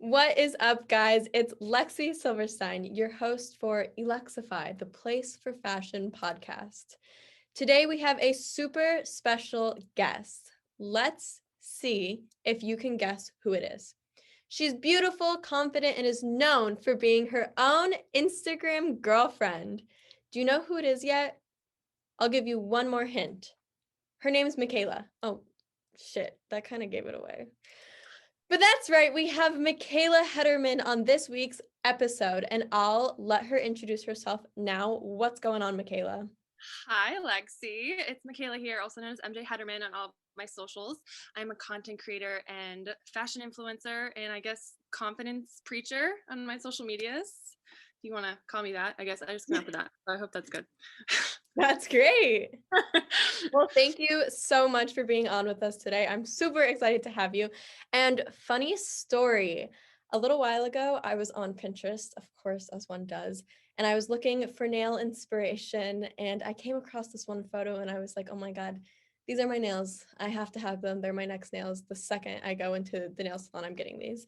What is up, guys? It's Lexi Silverstein, your host for eLEXYfy, the Place for Fashion podcast. Today, we have a super special guest. Let's see if you can guess who it is. She's beautiful, confident, and is known for being her own Instagram girlfriend. Do you know who it is yet? I'll give you one more hint. Her name is Michaela. Oh, shit, that kind of gave it away. But that's right, we have Michaela Hedderman on this week's episode, and I'll let her introduce herself now. What's going on, Michaela? Hi, Lexi. It's Michaela here, also known as MJ Hedderman on all my socials. I'm a content creator and fashion influencer, and I guess confidence preacher on my social medias. If you want to call me that, I guess I just came up with that. So I hope that's good. That's great. Well, thank you so much for being on with us today. I'm super excited to have you. And funny story, a little while ago, I was on Pinterest, of course, as one does, and I was looking for nail inspiration, and I came across this one photo, and I was like, oh my God, these are my nails. I have to have them. They're my next nails. The second I go into the nail salon, I'm getting these.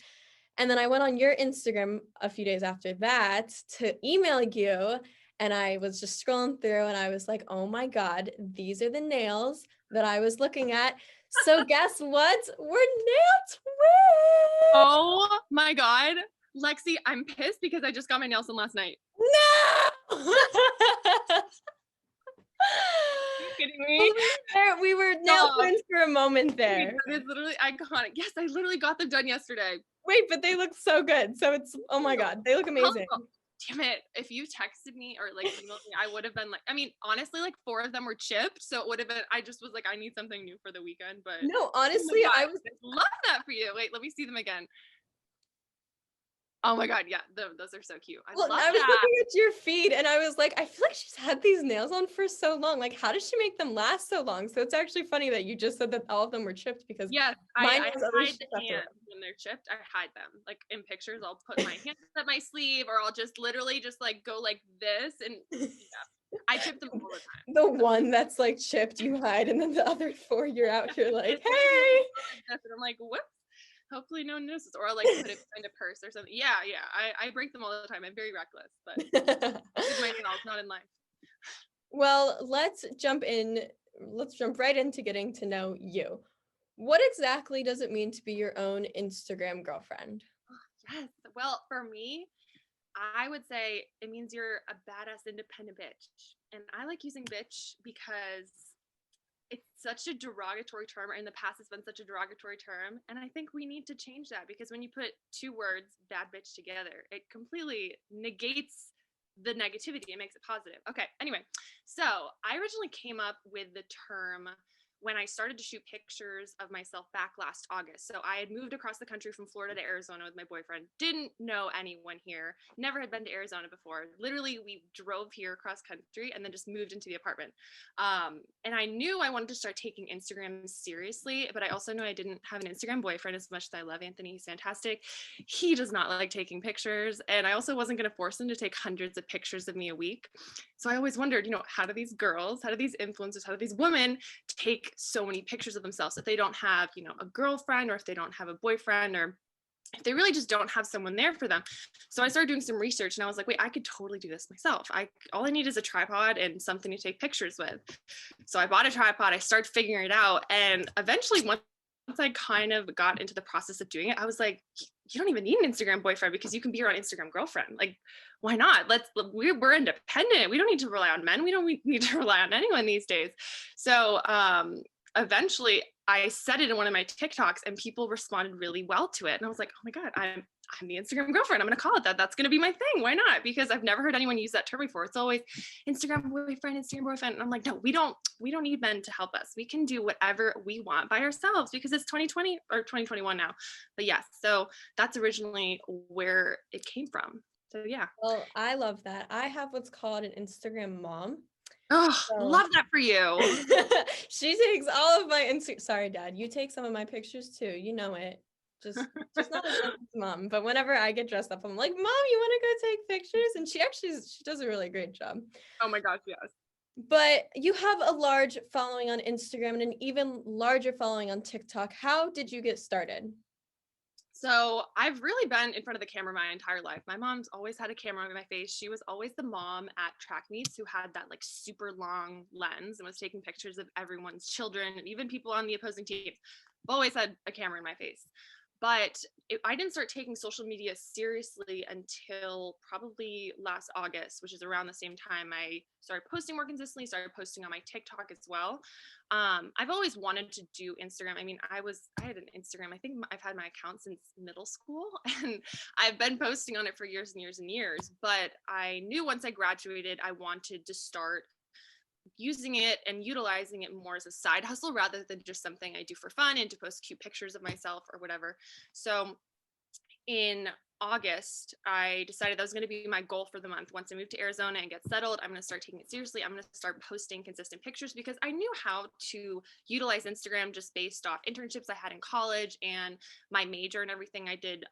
And then I went on your Instagram a few days after that to email you. And I was just scrolling through and I was like, oh my God, these are the nails that I was looking at. So guess what? We're nail twins. Oh my God. Lexi, I'm pissed because I just got my nails done last night. No! Are you kidding me? We were nail twins for a moment there. It's literally iconic. Yes, I literally got them done yesterday. Wait, but they look so good. So it's, oh my God, they look amazing. Damn it. If you texted me or like emailed me, I would have been like, I mean, honestly, like 4 of them were chipped. So it would have been, I just was like, I need something new for the weekend. But no, honestly, I was love that for you. Wait, let me see them again. Oh my God. Yeah. Those are so cute. I was looking at your feed and I was like, I feel like she's had these nails on for so long. Like, how does she make them last so long? So it's actually funny that you just said that all of them were chipped because yes, I hide the hands when they're chipped. I hide them. Like in pictures, I'll put my hands at my sleeve or I'll just literally just like go like this and yeah. I chip them all the time. The one that's like chipped, you hide, and then the other 4 you're out here like, hey. And I'm like, whoops. Hopefully no one notices, or I'll like put it behind a purse or something. Yeah. I break them all the time. I'm very reckless, but with my nails, not in life. Well, let's jump right into getting to know you. What exactly does it mean to be your own Instagram girlfriend? Yes. Well, for me, I would say it means you're a badass independent bitch. And I like using bitch because it's such a derogatory term, or in the past it's been such a derogatory term, and I think we need to change that because when you put 2 words bad bitch together, it completely negates the negativity. It makes it positive. Okay, anyway, so I originally came up with the term when I started to shoot pictures of myself back last August. So I had moved across the country from Florida to Arizona with my boyfriend, didn't know anyone here, never had been to Arizona before. Literally, we drove here across country and then just moved into the apartment. And I knew I wanted to start taking Instagram seriously, but I also knew I didn't have an Instagram boyfriend. As much as I love Anthony, he's fantastic, he does not like taking pictures. And I also wasn't going to force him to take hundreds of pictures of me a week. So I always wondered, how do these girls, how do these influencers, how do these women take so many pictures of themselves if they don't have, a girlfriend, or if they don't have a boyfriend, or if they really just don't have someone there for them. So I started doing some research and I was like, wait, I could totally do this myself. All I need is a tripod and something to take pictures with. So I bought a tripod, I started figuring it out. And eventually once I kind of got into the process of doing it, I was like, you don't even need an Instagram boyfriend because you can be your own Instagram girlfriend. Like, why not? We're independent. We don't need to rely on men. We don't need to rely on anyone these days. So eventually I said it in one of my TikToks and people responded really well to it. And I was like, oh my God, I'm the Instagram girlfriend. I'm going to call it that. That's going to be my thing. Why not? Because I've never heard anyone use that term before. It's always Instagram boyfriend. And I'm like, no, we don't need men to help us. We can do whatever we want by ourselves because it's 2020 or 2021 now. But yes, so that's originally where it came from. So yeah. Well, I love that. I have what's called an Instagram mom. Oh, love that for you. She takes all of my sorry, Dad, you take some of my pictures too. You know it. Just not as much as Mom. But whenever I get dressed up, I'm like, Mom, you want to go take pictures? And she does a really great job. Oh my gosh, yes. But you have a large following on Instagram and an even larger following on TikTok. How did you get started? So I've really been in front of the camera my entire life. My mom's always had a camera in my face. She was always the mom at track meets who had that like super long lens and was taking pictures of everyone's children and even people on the opposing teams. I've always had a camera in my face. But I didn't start taking social media seriously until probably last August, which is around the same time I started posting more consistently, started posting on my TikTok as well. I've always wanted to do Instagram. I mean, I had an Instagram. I think I've had my account since middle school, and I've been posting on it for years and years and years. But I knew once I graduated, I wanted to start using it and utilizing it more as a side hustle rather than just something I do for fun and to post cute pictures of myself or whatever. So in August, I decided that was going to be my goal for the month. Once I moved to Arizona and get settled, I'm going to start taking it seriously. I'm going to start posting consistent pictures because I knew how to utilize Instagram just based off internships I had in college and my major and everything I did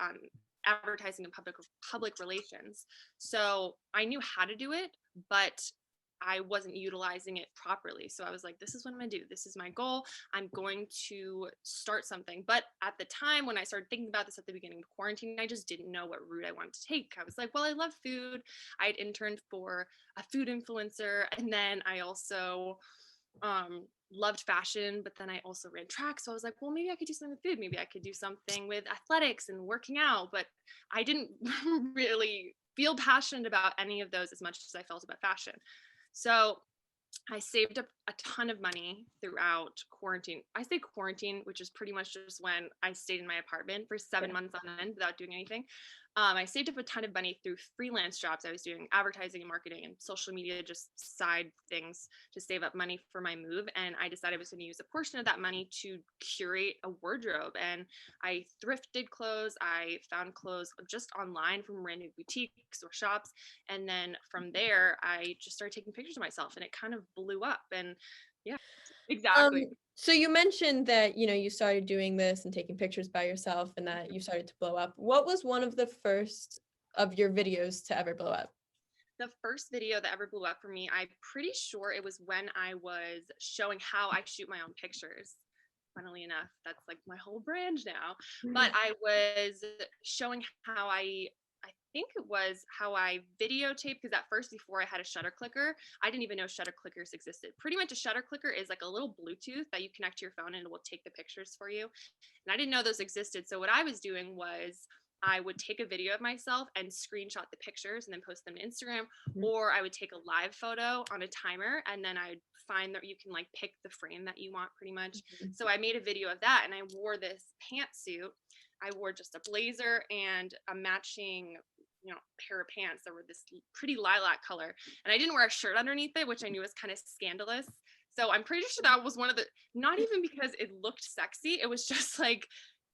advertising and public relations. So I knew how to do it, but I wasn't utilizing it properly. So I was like, this is what I'm going to do. This is my goal. I'm going to start something. But at the time when I started thinking about this at the beginning of quarantine, I just didn't know what route I wanted to take. I was like, well, I love food. I had interned for a food influencer. And then I also loved fashion, but then I also ran track. So I was like, well, maybe I could do something with food. Maybe I could do something with athletics and working out. But I didn't really feel passionate about any of those as much as I felt about fashion. So I saved up a ton of money throughout quarantine. I say quarantine, which is pretty much just when I stayed in my apartment for 7 months on end without doing anything. I saved up a ton of money through freelance jobs. I was doing advertising and marketing and social media, just side things to save up money for my move. And I decided I was going to use a portion of that money to curate a wardrobe. And I thrifted clothes. I found clothes just online from random boutiques or shops. And then from there, I just started taking pictures of myself and it kind of blew up. And yeah, exactly. So you mentioned that, you started doing this and taking pictures by yourself and that you started to blow up. What was one of the first of your videos to ever blow up? The first video that ever blew up for me, I'm pretty sure it was when I was showing how I shoot my own pictures. Funnily enough, that's like my whole brand now. But I was showing how I think it was how I videotaped, because at first, before I had a shutter clicker, I didn't even know shutter clickers existed. Pretty much a shutter clicker is like a little Bluetooth that you connect to your phone and it will take the pictures for you. And I didn't know those existed. So what I was doing was I would take a video of myself and screenshot the pictures and then post them to Instagram, or I would take a live photo on a timer and then I would find that you can like pick the frame that you want pretty much. So I made a video of that and I wore this pantsuit. I wore just a blazer and a matching pair of pants that were this pretty lilac color. And I didn't wear a shirt underneath it, which I knew was kind of scandalous. So I'm pretty sure that was one of the, not even because it looked sexy, it was just like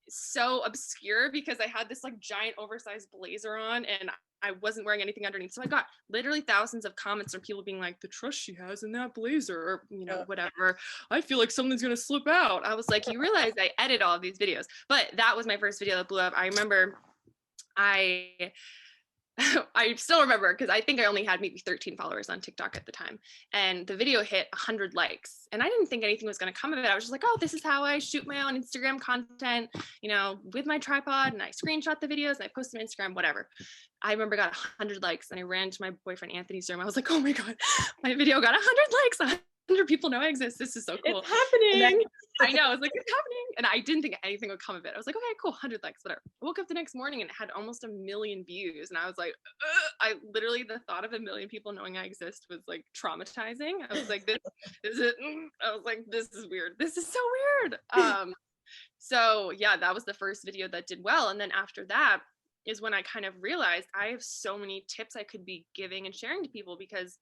so obscure because I had this like giant oversized blazer on and I wasn't wearing anything underneath. So I got literally thousands of comments from people being like, the trust she has in that blazer, or, whatever. I feel like something's going to slip out. I was like, you realize I edit all of these videos. But that was my first video that blew up. I remember I still remember because I think I only had maybe 13 followers on TikTok at the time. And the video hit 100 likes. And I didn't think anything was going to come of it. I was just like, oh, this is how I shoot my own Instagram content, with my tripod. And I screenshot the videos and I post them on Instagram, whatever. I remember I got 100 likes and I ran to my boyfriend Anthony's room. I was like, oh my God, my video got 100 likes. 100 people know I exist. This is so cool. It's happening. I know. I was like, it's happening. And I didn't think anything would come of it. I was like, okay, cool, 100 likes, whatever. I woke up the next morning and it had almost 1 million views. And I was like, I literally, the thought of 1 million people knowing I exist was like traumatizing. I was like, this is it. I was like, this is weird. This is so weird. So yeah, that was the first video that did well. And then after that is when I kind of realized I have so many tips I could be giving and sharing to people, because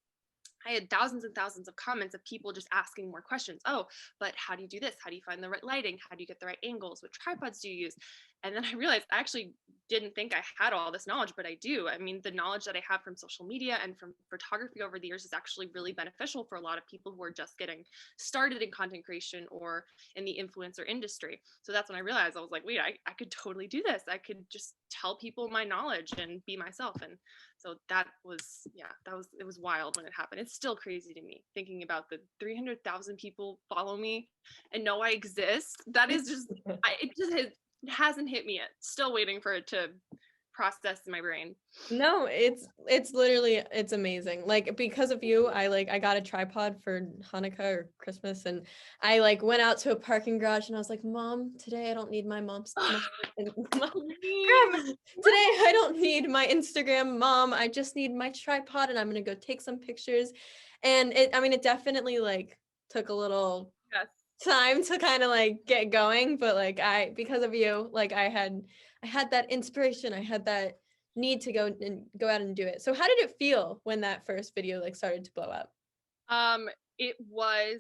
I had thousands and thousands of comments of people just asking more questions. Oh, but how do you do this? How do you find the right lighting? How do you get the right angles? What tripods do you use? And then I realized I actually didn't think I had all this knowledge, but I do. I mean, the knowledge that I have from social media and from photography over the years is actually really beneficial for a lot of people who are just getting started in content creation or in the influencer industry. So that's when I realized, I was like, wait, I could totally do this. I could just tell people my knowledge and be myself. And so it was wild when it happened. It's still crazy to me thinking about the 300,000 people follow me and know I exist. That is just, it just has it hasn't hit me yet. Still waiting for it to process in my brain. No, it's literally it's amazing. Like because of you, I got a tripod for Hanukkah or Christmas, and I like went out to a parking garage and I was like, Mom, today I don't need my Mom, Grandma, today I don't need my Instagram, Mom. I just need my tripod and I'm gonna go take some pictures. And it definitely like took a little Yes. time to kind of like get going, but like because of you, like I had that inspiration, I had that need to go out and do it. So how did it feel when that first video like started to blow up? Um, it was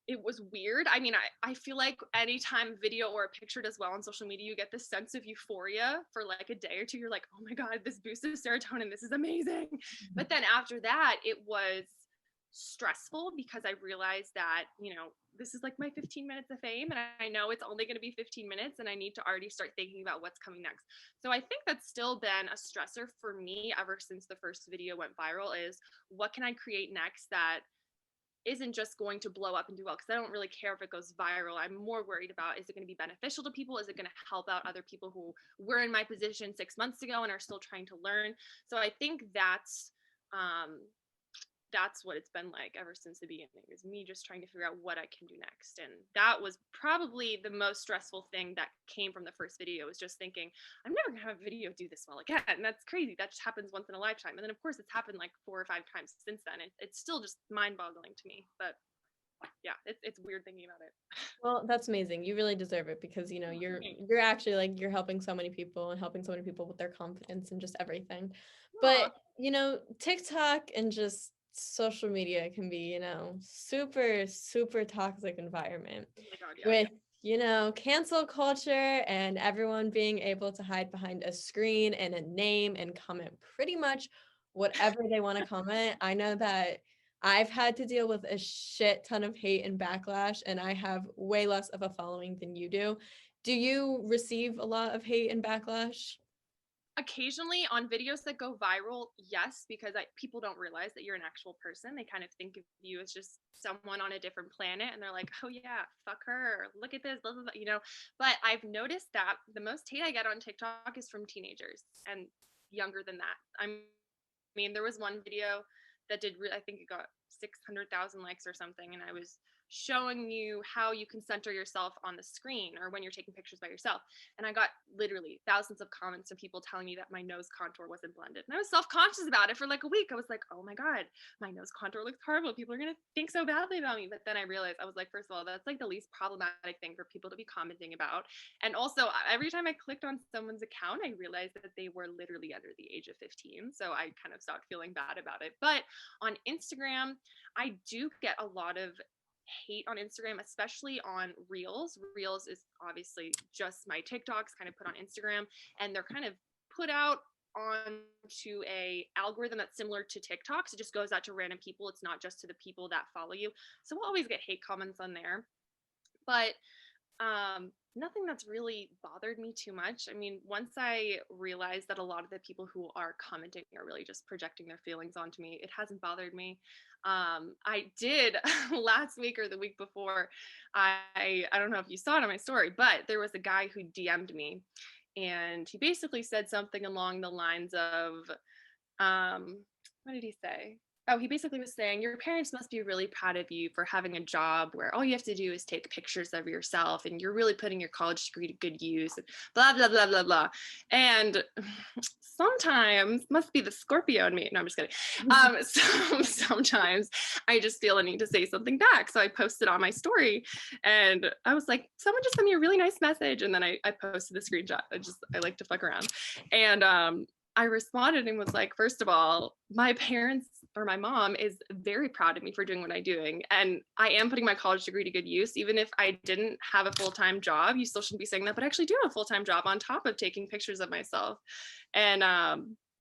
it was weird. I mean, I feel like anytime video or a picture does well on social media, you get this sense of euphoria for like a day or two. You're like, oh my God, this boosted serotonin. This is amazing. But then after that, it was stressful because I realized that, this is like my 15 minutes of fame and I know it's only going to be 15 minutes and I need to already start thinking about what's coming next. So I think that's still been a stressor for me ever since the first video went viral is what can I create next that isn't just going to blow up and do well, because I don't really care if it goes viral. I'm more worried about, is it going to be beneficial to people? Is it going to help out other people who were in my position 6 months ago and are still trying to learn? So I think that's what it's been like ever since the beginning, is me just trying to figure out what I can do next. And that was probably the most stressful thing that came from the first video, was just thinking, I'm never gonna have a video do this well again. And that's crazy. That just happens once in a lifetime. And then of course it's happened like 4 or 5 times since then. It's still just mind boggling to me. But yeah, it's weird thinking about it. Well, that's amazing. You really deserve it because you're actually like you're helping so many people and helping so many people with their confidence and just everything. Aw. But, TikTok and just social media can be, super, super toxic environment Oh my God, yeah. with, cancel culture and everyone being able to hide behind a screen and a name and comment pretty much whatever they want to comment. I know that I've had to deal with a shit ton of hate and backlash, and I have way less of a following than you do. Do you receive a lot of hate and backlash? Occasionally on videos that go viral, yes, because people don't realize that you're an actual person. They kind of think of you as just someone on a different planet, and they're like, oh yeah, fuck her, or look at this, blah, blah, blah. But I've noticed that the most hate I get on TikTok is from teenagers and younger than that. I mean, there was one video that did I think it got 600,000 likes or something, and I was showing you how you can center yourself on the screen or when you're taking pictures by yourself. And I got literally thousands of comments of people telling me that my nose contour wasn't blended. And I was self-conscious about it for like a week. I was like, oh my God, my nose contour looks horrible. People are going to think so badly about me. But then I realized, I was like, first of all, that's like the least problematic thing for people to be commenting about. And also, every time I clicked on someone's account, I realized that they were literally under the age of 15. So I kind of stopped feeling bad about it. But on Instagram, I do get a lot of hate on Instagram, especially on Reels. Reels is obviously just my TikToks kind of put on Instagram, and they're kind of put out onto a algorithm that's similar to TikTok. So it just goes out to random people. It's not just to the people that follow you. So we'll always get hate comments on there. But nothing that's really bothered me too much. I mean, once I realized that a lot of the people who are commenting are really just projecting their feelings onto me, it hasn't bothered me. I did last week or the week before. I don't know if you saw it on my story, but there was a guy who DM'd me, and he basically said something along the lines of, what did he say? Oh, he basically was saying, your parents must be really proud of you for having a job where all you have to do is take pictures of yourself, and you're really putting your college degree to good use, and blah, blah, blah, blah, blah. And sometimes, must be the Scorpio in me. No, I'm just kidding. Sometimes I just feel a need to say something back. So I posted on my story, and I was like, someone just sent me a really nice message. And then I posted the screenshot. I like to fuck around. And I responded and was like, first of all, my parents or my mom is very proud of me for doing what I'm doing. And I am putting my college degree to good use. Even if I didn't have a full-time job, you still shouldn't be saying that, but I actually do have a full-time job on top of taking pictures of myself. And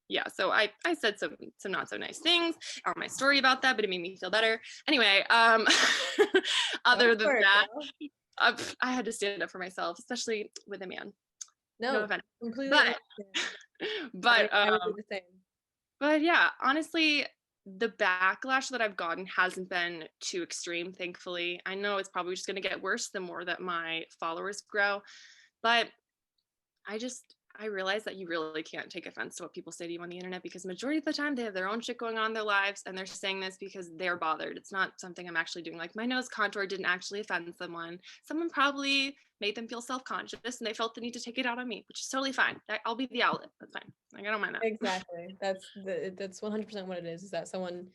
yeah, so I said some not so nice things on my story about that, but it made me feel better. Anyway, other than that, I had to stand up for myself, especially with a man. No offense. Completely. But I would do the same. But yeah, honestly, the backlash that I've gotten hasn't been too extreme, thankfully. I know it's probably just going to get worse the more that my followers grow. But I realize that you really can't take offense to what people say to you on the internet, because majority of the time they have their own shit going on in their lives and they're saying this because they're bothered. It's not something I'm actually doing. Like, my nose contour didn't actually offend someone. Someone probably made them feel self-conscious and they felt the need to take it out on me, which is totally fine. I'll be the outlet. That's fine. Like, I don't mind that. Exactly. That's 100% what it is that someone,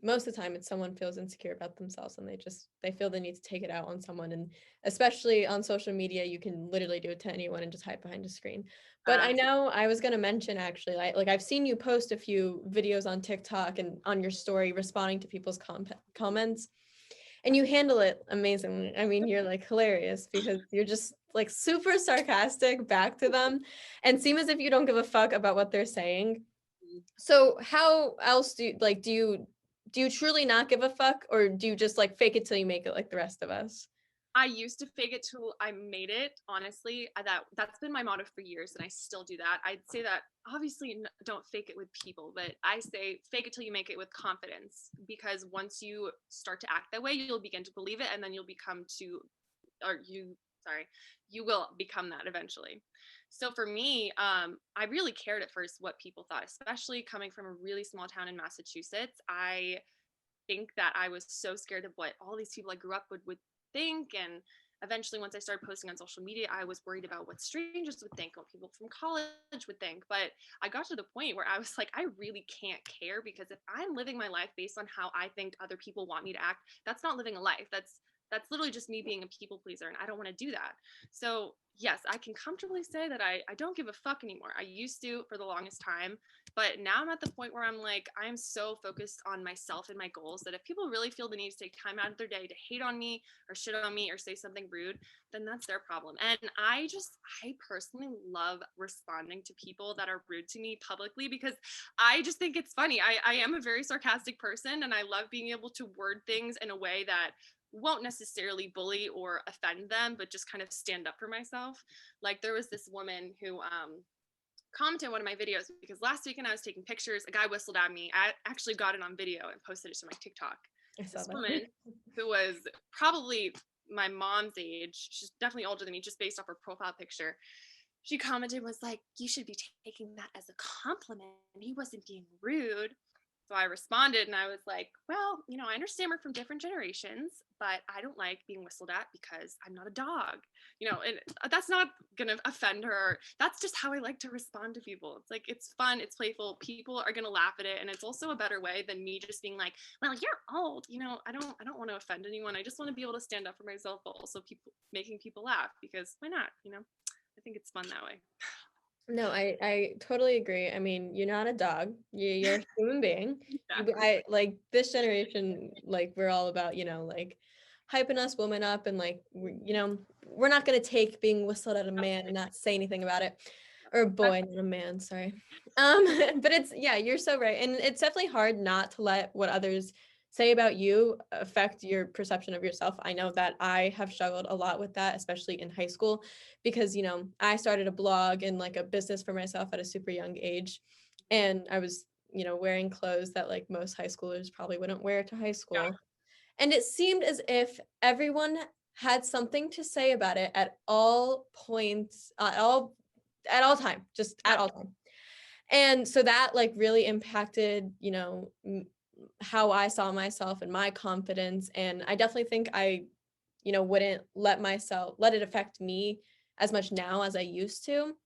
most of the time it's someone feels insecure about themselves and they feel the need to take it out on someone, and especially on social media you can literally do it to anyone and just hide behind a screen. But I know I was going to mention actually, like I've seen you post a few videos on TikTok and on your story responding to people's comments, and you handle it amazingly. I mean, you're like hilarious because you're just like super sarcastic back to them and seem as if you don't give a fuck about what they're saying. So how else do you truly not give a fuck, or do you just like fake it till you make it like the rest of us? I used to fake it till I made it. Honestly, that's been my motto for years, and I still do that. I'd say that obviously don't fake it with people, but I say fake it till you make it with confidence. Because once you start to act that way, you'll begin to believe it, and then you will become that eventually. So for me, I really cared at first what people thought, especially coming from a really small town in Massachusetts. I think that I was so scared of what all these people I grew up with would think. And eventually, once I started posting on social media, I was worried about what strangers would think, what people from college would think. But I got to the point where I was like, I really can't care, because if I'm living my life based on how I think other people want me to act, that's not living a life. That's literally just me being a people pleaser, and I don't want to do that. So yes, I can comfortably say that I don't give a fuck anymore. I used to for the longest time, but now I'm at the point where I'm like, I'm so focused on myself and my goals that if people really feel the need to take time out of their day to hate on me or shit on me or say something rude, then that's their problem. And I personally love responding to people that are rude to me publicly, because I just think it's funny. I am a very sarcastic person, and I love being able to word things in a way that won't necessarily bully or offend them, but just kind of stand up for myself. Like, there was this woman who commented on one of my videos, because last weekend I was taking pictures. A guy whistled at me. I actually got it on video and posted it to my TikTok. I saw This that. woman who was probably my mom's age, she's definitely older than me, just based off her profile picture. She commented, was like, "You should be taking that as a compliment. He wasn't being rude." So I responded and I was like, well, I understand we're from different generations, but I don't like being whistled at because I'm not a dog. And that's not going to offend her. That's just how I like to respond to people. It's like, it's fun, it's playful. People are going to laugh at it, and it's also a better way than me just being like, well, you're old. I don't want to offend anyone. I just want to be able to stand up for myself, but also making people laugh, because why not? I think it's fun that way. No, I totally agree. I mean, you're not a dog. You're a human being. Exactly. I like this generation, like we're all about, like hyping us women up, and like we're not gonna take being whistled at a man and not say anything about it. Or a boy, not a man, sorry. But it's, yeah, you're so right. And it's definitely hard not to let what others say about you affect your perception of yourself. I know that I have struggled a lot with that, especially in high school, because I started a blog and like a business for myself at a super young age, and I was wearing clothes that like most high schoolers probably wouldn't wear to high Yeah. school, and it seemed as if everyone had something to say about it at all points, at all time, just Yeah. at all time. And so that like really impacted how I saw myself and my confidence. And I definitely think I wouldn't let it affect me as much now as I used to.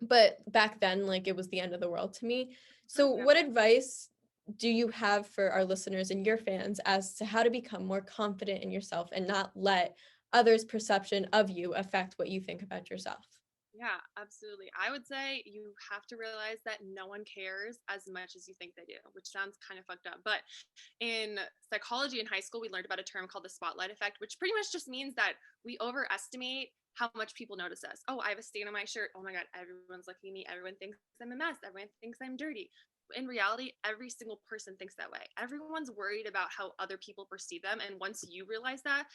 But back then, like, it was the end of the world to me. So Yeah. what advice do you have for our listeners and your fans as to how to become more confident in yourself and not let others' perception of you affect what you think about yourself? Yeah, absolutely. I would say you have to realize that no one cares as much as you think they do, which sounds kind of fucked up. But in psychology in high school, we learned about a term called the spotlight effect, which pretty much just means that we overestimate how much people notice us. Oh, I have a stain on my shirt. Oh my God, everyone's looking at me. Everyone thinks I'm a mess. Everyone thinks I'm dirty. In reality, every single person thinks that way. Everyone's worried about how other people perceive them. And once you realize that,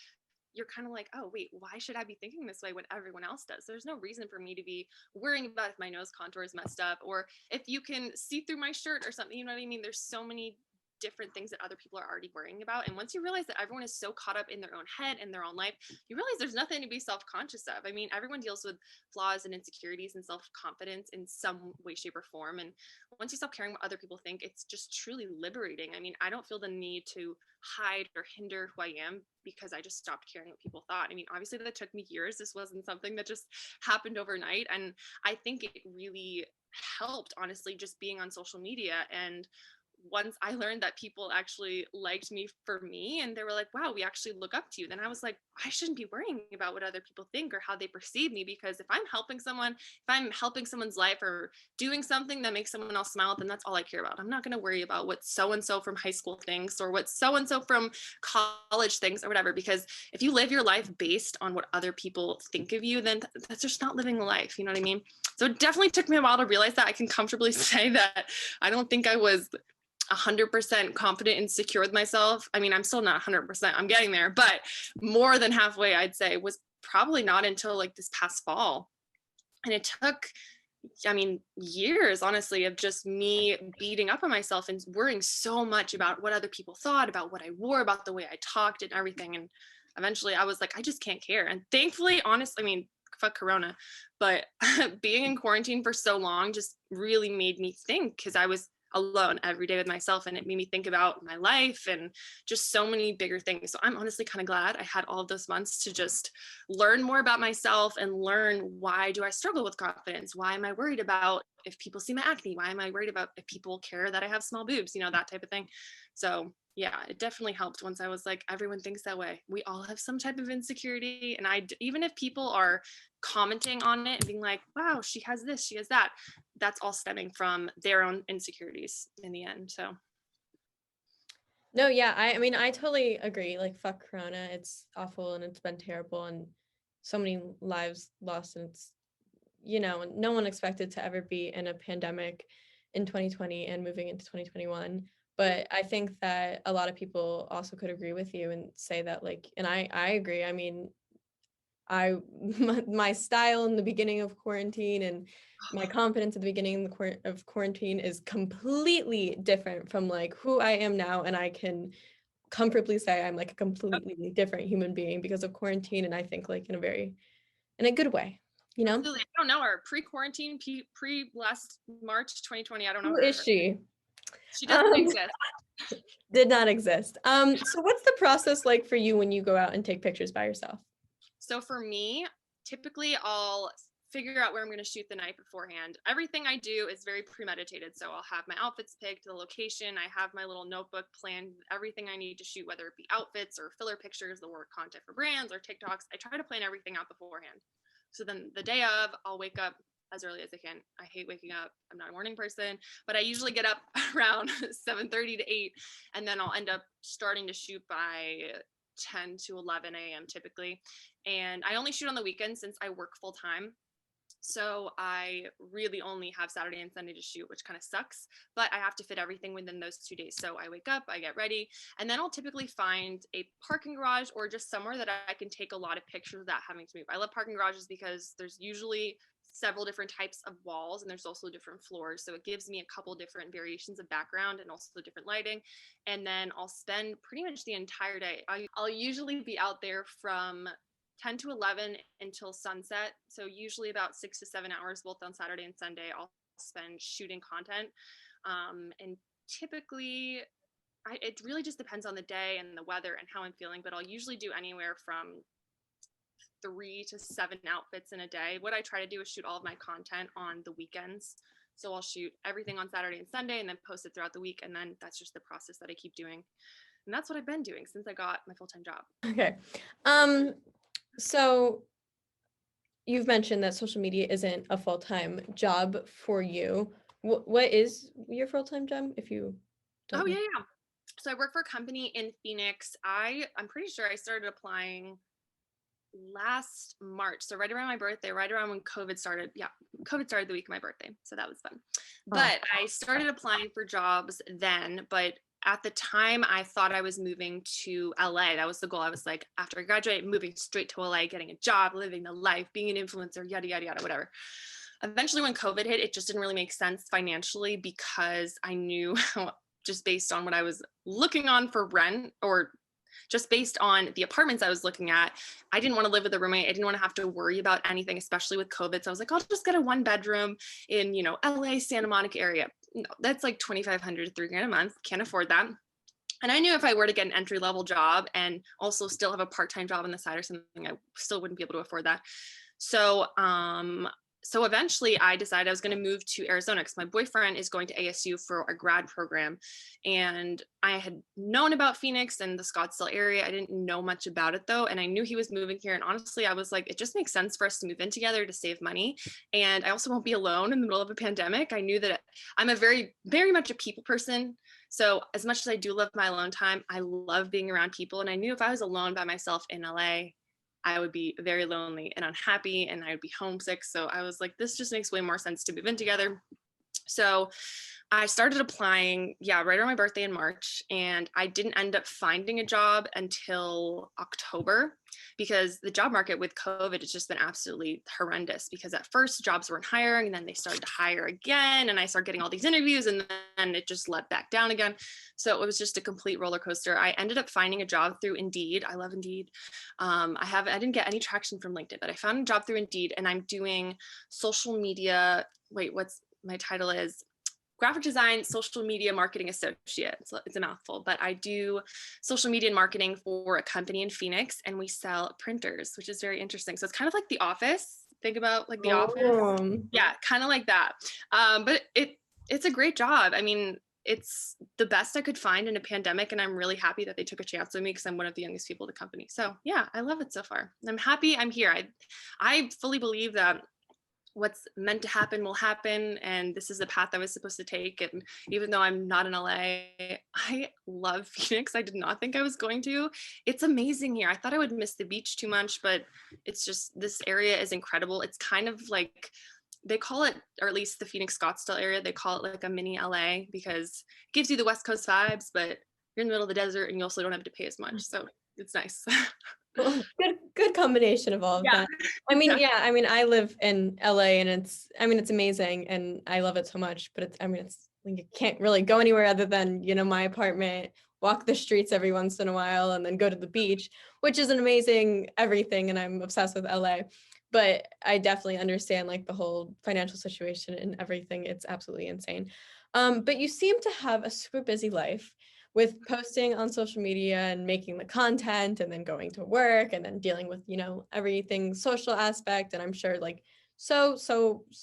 you're kind of like, oh, wait, why should I be thinking this way when everyone else does? There's no reason for me to be worrying about if my nose contour is messed up, or if you can see through my shirt or something. You know what I mean? There's so many different things that other people are already worrying about. And once you realize that everyone is so caught up in their own head and their own life, you realize there's nothing to be self-conscious of. I mean, everyone deals with flaws and insecurities and self-confidence in some way, shape, or form. And once you stop caring what other people think, it's just truly liberating. I mean, I don't feel the need to hide or hinder who I am because I just stopped caring what people thought. I mean, obviously that took me years. This wasn't something that just happened overnight. And I think it really helped, honestly, just being on social media. And once I learned that people actually liked me for me and they were like, wow, we actually look up to you, then I was like, I shouldn't be worrying about what other people think or how they perceive me, because if I'm helping someone, if I'm helping someone's life or doing something that makes someone else smile, then that's all I care about. I'm not going to worry about what so-and-so from high school thinks or what so-and-so from college thinks or whatever, because if you live your life based on what other people think of you, then that's just not living a life. You know what I mean? So it definitely took me a while to realize that. I can comfortably say that I don't think I was 100% confident and secure with myself. I mean, I'm still not 100%, I'm getting there, but more than halfway, I'd say, was probably not until like this past fall. And it took, I mean, years, honestly, of just me beating up on myself and worrying so much about what other people thought, about what I wore, about the way I talked and everything. And eventually I was like, I just can't care. And thankfully, honestly, I mean, fuck Corona, but being in quarantine for so long just really made me think, because I was alone every day with myself, and it made me think about my life and just so many bigger things. So I'm honestly kind of glad I had all of those months to just learn more about myself and learn, why do I struggle with confidence? Why am I worried about if people see my acne? Why am I worried about if people care that I have small boobs? You know, that type of thing. So yeah, it definitely helped once I was like, everyone thinks that way. We all have some type of insecurity. And even if people are commenting on it and being like, wow, she has this, she has that, that's all stemming from their own insecurities in the end. So No, yeah, I mean, I totally agree. Like, fuck Corona. It's awful and it's been terrible and so many lives lost. And it's, no one expected to ever be in a pandemic in 2020 and moving into 2021. But I think that a lot of people also could agree with you and say that, like, and I agree. I mean, I my style in the beginning of quarantine and my confidence at the beginning of quarantine is completely different from like who I am now, and I can comfortably say I'm like a completely different human being because of quarantine, and I think like in a good way, you know? absolutely. I don't know her pre-quarantine, pre last March 2020. I don't know Who her. is she? She doesn't Um, exist. did not exist. So what's the process like for you when you go out and take pictures by yourself? So for me, typically I'll figure out where I'm going to shoot the night beforehand. Everything I do is very premeditated. So I'll have my outfits picked, the location, I have my little notebook planned, everything I need to shoot, whether it be outfits or filler pictures, the work content for brands or TikToks. I try to plan everything out beforehand. So then the day of, I'll wake up as early as I can. I hate waking up. I'm not a morning person, but I usually get up around 7:30 to 8, and then I'll end up starting to shoot by 10 to 11 a.m. typically. And I only shoot on the weekends since I work full time. So I really only have Saturday and Sunday to shoot, which kind of sucks, but I have to fit everything within those 2 days. So I wake up, I get ready, and then I'll typically find a parking garage or just somewhere that I can take a lot of pictures without having to move. I love parking garages because there's usually several different types of walls and there's also different floors. So it gives me a couple different variations of background and also different lighting. And then I'll spend pretty much the entire day. I'll usually be out there from 10 to 11 until sunset. So usually about 6 to 7 hours, both on Saturday and Sunday, I'll spend shooting content. And typically, it really just depends on the day and the weather and how I'm feeling, but I'll usually do anywhere from 3 to 7 outfits in a day. What I try to do is shoot all of my content on the weekends. So I'll shoot everything on Saturday and Sunday and then post it throughout the week. And then that's just the process that I keep doing. And that's what I've been doing since I got my full-time job. Okay. So you've mentioned that social media isn't a full-time job for you. What is your full-time job, if you don't Oh, know? yeah. So I work for a company in Phoenix. I'm pretty sure I started applying last March. So right around my birthday, right around when COVID started. Yeah, COVID started the week of my birthday. So that was fun. But I started applying for jobs then, but at the time I thought I was moving to LA. That was the goal. I was like, after I graduate, moving straight to LA, getting a job, living the life, being an influencer, yada, yada, yada, whatever. Eventually when COVID hit, it just didn't really make sense financially because I knew just based on what I was looking on for rent, or just based on the apartments I was looking at. I didn't want to live with a roommate. I didn't want to have to worry about anything, especially with COVID. So I was like, I'll just get a 1-bedroom in, LA, Santa Monica area. No, that's like 2,500 to $3,000 a month. Can't afford that. And I knew if I were to get an entry-level job and also still have a part-time job on the side or something, I still wouldn't be able to afford that. So eventually I decided I was going to move to Arizona because my boyfriend is going to ASU for a grad program. And I had known about Phoenix and the Scottsdale area. I didn't know much about it though. And I knew he was moving here. And honestly, I was like, it just makes sense for us to move in together to save money. And I also won't be alone in the middle of a pandemic. I knew that I'm a very, very much a people person. So as much as I do love my alone time, I love being around people. And I knew if I was alone by myself in LA, I would be very lonely and unhappy and I would be homesick. So I was like, this just makes way more sense to move in together. So I started applying, right around my birthday in March, and I didn't end up finding a job until October because the job market with COVID has just been absolutely horrendous because at first jobs weren't hiring and then they started to hire again and I started getting all these interviews and then it just let back down again. So it was just a complete roller coaster. I ended up finding a job through Indeed. I love Indeed. I didn't get any traction from LinkedIn, but I found a job through Indeed and I'm doing social media. What's my title is graphic design, social media marketing associate. So it's a mouthful, but I do social media and marketing for a company in Phoenix and we sell printers, which is very interesting. So it's kind of like The Office. Think about like The Office. Yeah, kind of like that. But it's a great job. I mean, it's the best I could find in a pandemic. And I'm really happy that they took a chance on me because I'm one of the youngest people in the company. So yeah, I love it so far. I'm happy I'm here. I fully believe that what's meant to happen will happen, and this is the path I was supposed to take. And even though I'm not in LA, I love Phoenix. I did not think I was going to. It's amazing here. I thought I would miss the beach too much, but it's just, this area is incredible. It's kind of like, they call it, or at least the Phoenix Scottsdale area, they call it like a mini LA because it gives you the West Coast vibes, but you're in the middle of the desert and you also don't have to pay as much. So it's nice. Well, good combination of all of that. I mean, I live in LA and it's amazing and I love it so much, but it's like you can't really go anywhere other than, my apartment, walk the streets every once in a while and then go to the beach, which is an amazing everything. And I'm obsessed with LA, but I definitely understand like the whole financial situation and everything. It's absolutely insane. But you seem to have a super busy life with posting on social media and making the content and then going to work and then dealing with, everything social aspect. And I'm sure like so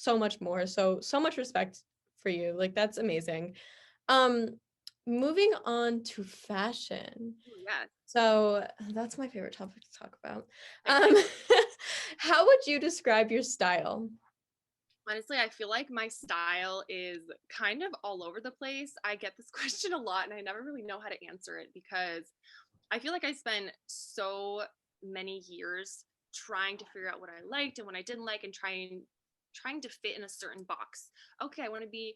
much more. So much respect for you. Like, that's amazing. Moving on to fashion. Yeah. So that's my favorite topic to talk about. How would you describe your style? Honestly, I feel like my style is kind of all over the place. I get this question a lot and I never really know how to answer it because I feel like I spent so many years trying to figure out what I liked and what I didn't like and trying to fit in a certain box. Okay, I want to be,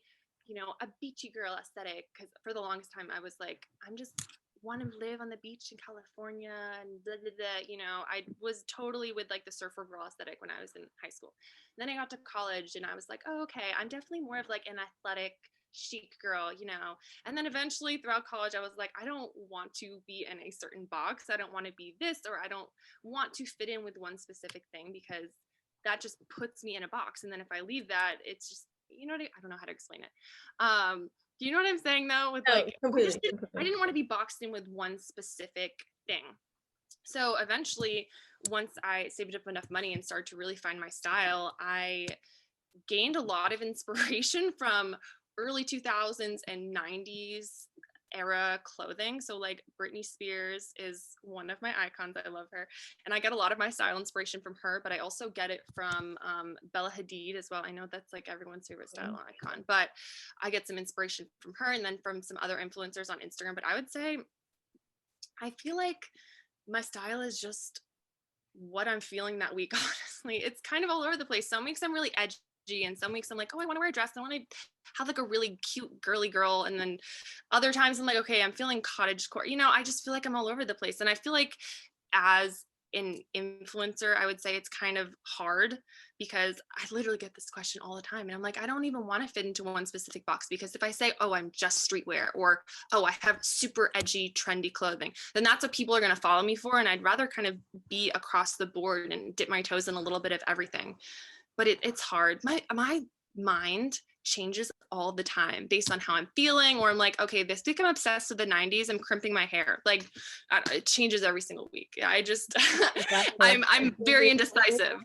a beachy girl aesthetic because for the longest time I was like, I'm just want to live on the beach in California and blah, blah, blah. I was totally with like the surfer girl aesthetic when I was in high school. And then I got to college and I was like, oh, okay, I'm definitely more of like an athletic chic girl, And then eventually throughout college, I was like, I don't want to be in a certain box. I don't want to be this, or I don't want to fit in with one specific thing because that just puts me in a box. And then if I leave that, it's just, I don't know how to explain it. Do you know what I'm saying though? With like, completely. I didn't want to be boxed in with one specific thing. So eventually, once I saved up enough money and started to really find my style, I gained a lot of inspiration from early 2000s and 90s era clothing. So like Britney Spears is one of my icons. I love her. And I get a lot of my style inspiration from her, but I also get it from Bella Hadid as well. I know that's like everyone's favorite style icon, but I get some inspiration from her and then from some other influencers on Instagram. But I would say, I feel like my style is just what I'm feeling that week, honestly. It's kind of all over the place. Some weeks I'm really edgy and some weeks I'm like, oh, I want to wear a dress. I want to have like a really cute girly girl. And then other times I'm like, okay, I'm feeling cottagecore. I just feel like I'm all over the place. And I feel like as an influencer, I would say it's kind of hard because I literally get this question all the time. And I'm like, I don't even want to fit into one specific box, because if I say, oh, I'm just streetwear, or, oh, I have super edgy, trendy clothing, then that's what people are going to follow me for. And I'd rather kind of be across the board and dip my toes in a little bit of everything. But it's hard. My mind changes all the time based on how I'm feeling, or I'm like, okay, this week I'm obsessed with the 90s, I'm crimping my hair. Like, it changes every single week. I just I'm very indecisive.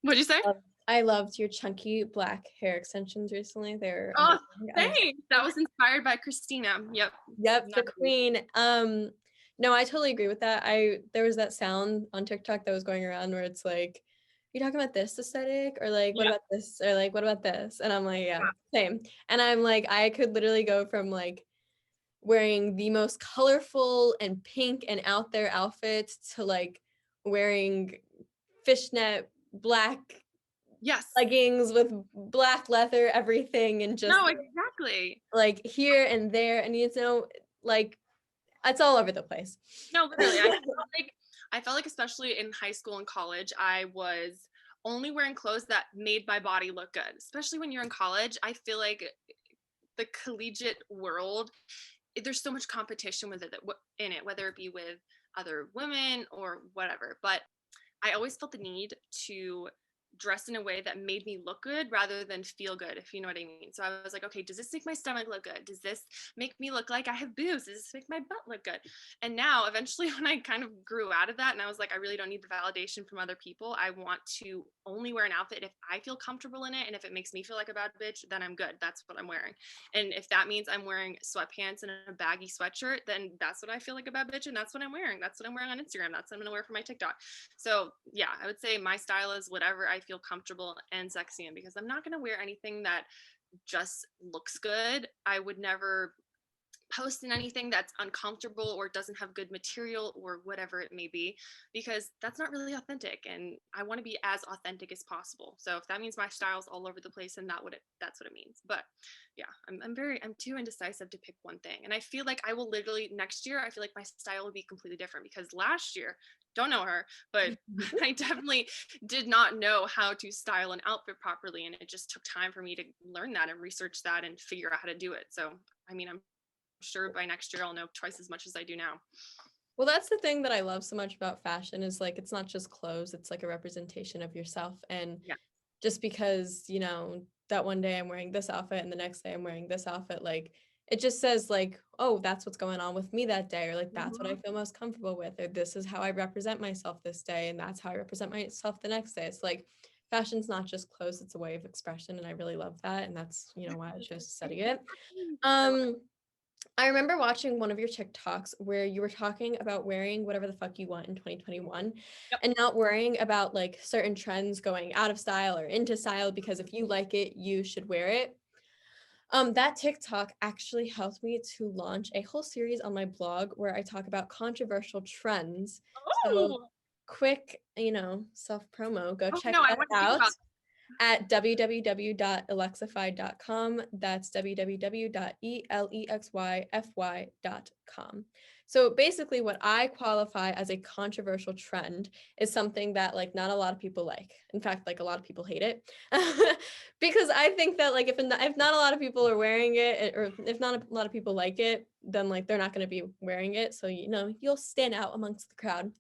What'd you say? I loved your chunky black hair extensions recently. They're Oh, amazing. thanks. That was inspired by Christina. Yep, the queen. No, I totally agree with that. There was that sound on TikTok that was going around where it's like, you talking about this aesthetic, or like what about this, or like what about this? And I'm like, yeah, same. And I'm like, I could literally go from like wearing the most colorful and pink and out there outfits to like wearing fishnet black leggings with black leather everything, and just exactly like here and there, and like it's all over the place. No, literally. I felt like especially in high school and college, I was only wearing clothes that made my body look good. Especially when you're in college, I feel like the collegiate world, there's so much competition with it in it, whether it be with other women or whatever. But I always felt the need to dress in a way that made me look good rather than feel good, if you know what I mean. So I was like, okay, does this make my stomach look good? Does this make me look like I have boobs? Does this make my butt look good? And now eventually when I kind of grew out of that and I was like, I really don't need the validation from other people. I want to only wear an outfit if I feel comfortable in it, and if it makes me feel like a bad bitch, then I'm good. That's what I'm wearing. And if that means I'm wearing sweatpants and a baggy sweatshirt, then that's what I feel like a bad bitch, and that's what I'm wearing. That's what I'm wearing on Instagram. That's what I'm gonna wear for my TikTok. So yeah, I would say my style is whatever I feel comfortable and sexy in, because I'm not going to wear anything that just looks good. I would never post in anything that's uncomfortable or doesn't have good material or whatever it may be, because that's not really authentic, and I want to be as authentic as possible. So if that means my style's all over the place, and that's what it means. But yeah, I'm too indecisive to pick one thing, and I feel like I will literally next year, I feel like my style will be completely different, because last year, don't know her, but I definitely did not know how to style an outfit properly, and it just took time for me to learn that and research that and figure out how to do it. So I mean, I'm sure by next year I'll know twice as much as I do now. Well, that's the thing that I love so much about fashion, is like, it's not just clothes, it's like a representation of yourself. And just because, that one day I'm wearing this outfit and the next day I'm wearing this outfit, like, it just says like, oh, that's what's going on with me that day, or like, that's what I feel most comfortable with, or this is how I represent myself this day, and that's how I represent myself the next day. It's like, fashion's not just clothes, it's a way of expression, and I really love that, and that's, why I chose to study it. I remember watching one of your TikToks where you were talking about wearing whatever the fuck you want in 2021 and not worrying about like certain trends going out of style or into style, because if you like it, you should wear it. That TikTok actually helped me to launch a whole series on my blog where I talk about controversial trends. So quick, self promo, go check that out at www.eLEXYfy.com. That's www.eLEXYfy.com. So basically what I qualify as a controversial trend is something that like not a lot of people like. In fact, like a lot of people hate it. Because I think that like if not a lot of people are wearing it, or if not a lot of people like it, then like they're not going to be wearing it. So you'll stand out amongst the crowd.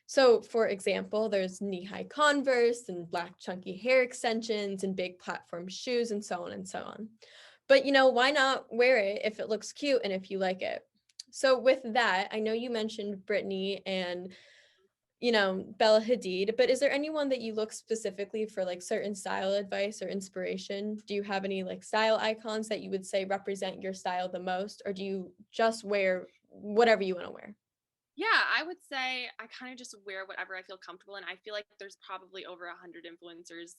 So for example, there's knee-high Converse and black chunky hair extensions and big platform shoes and so on and so on. But why not wear it if it looks cute and if you like it? So with that, I know you mentioned Britney and Bella Hadid, but is there anyone that you look specifically for like certain style advice or inspiration? Do you have any like style icons that you would say represent your style the most, or do you just wear whatever you want to wear? Yeah, I would say I kind of just wear whatever I feel comfortable in. I feel like there's probably over 100 influencers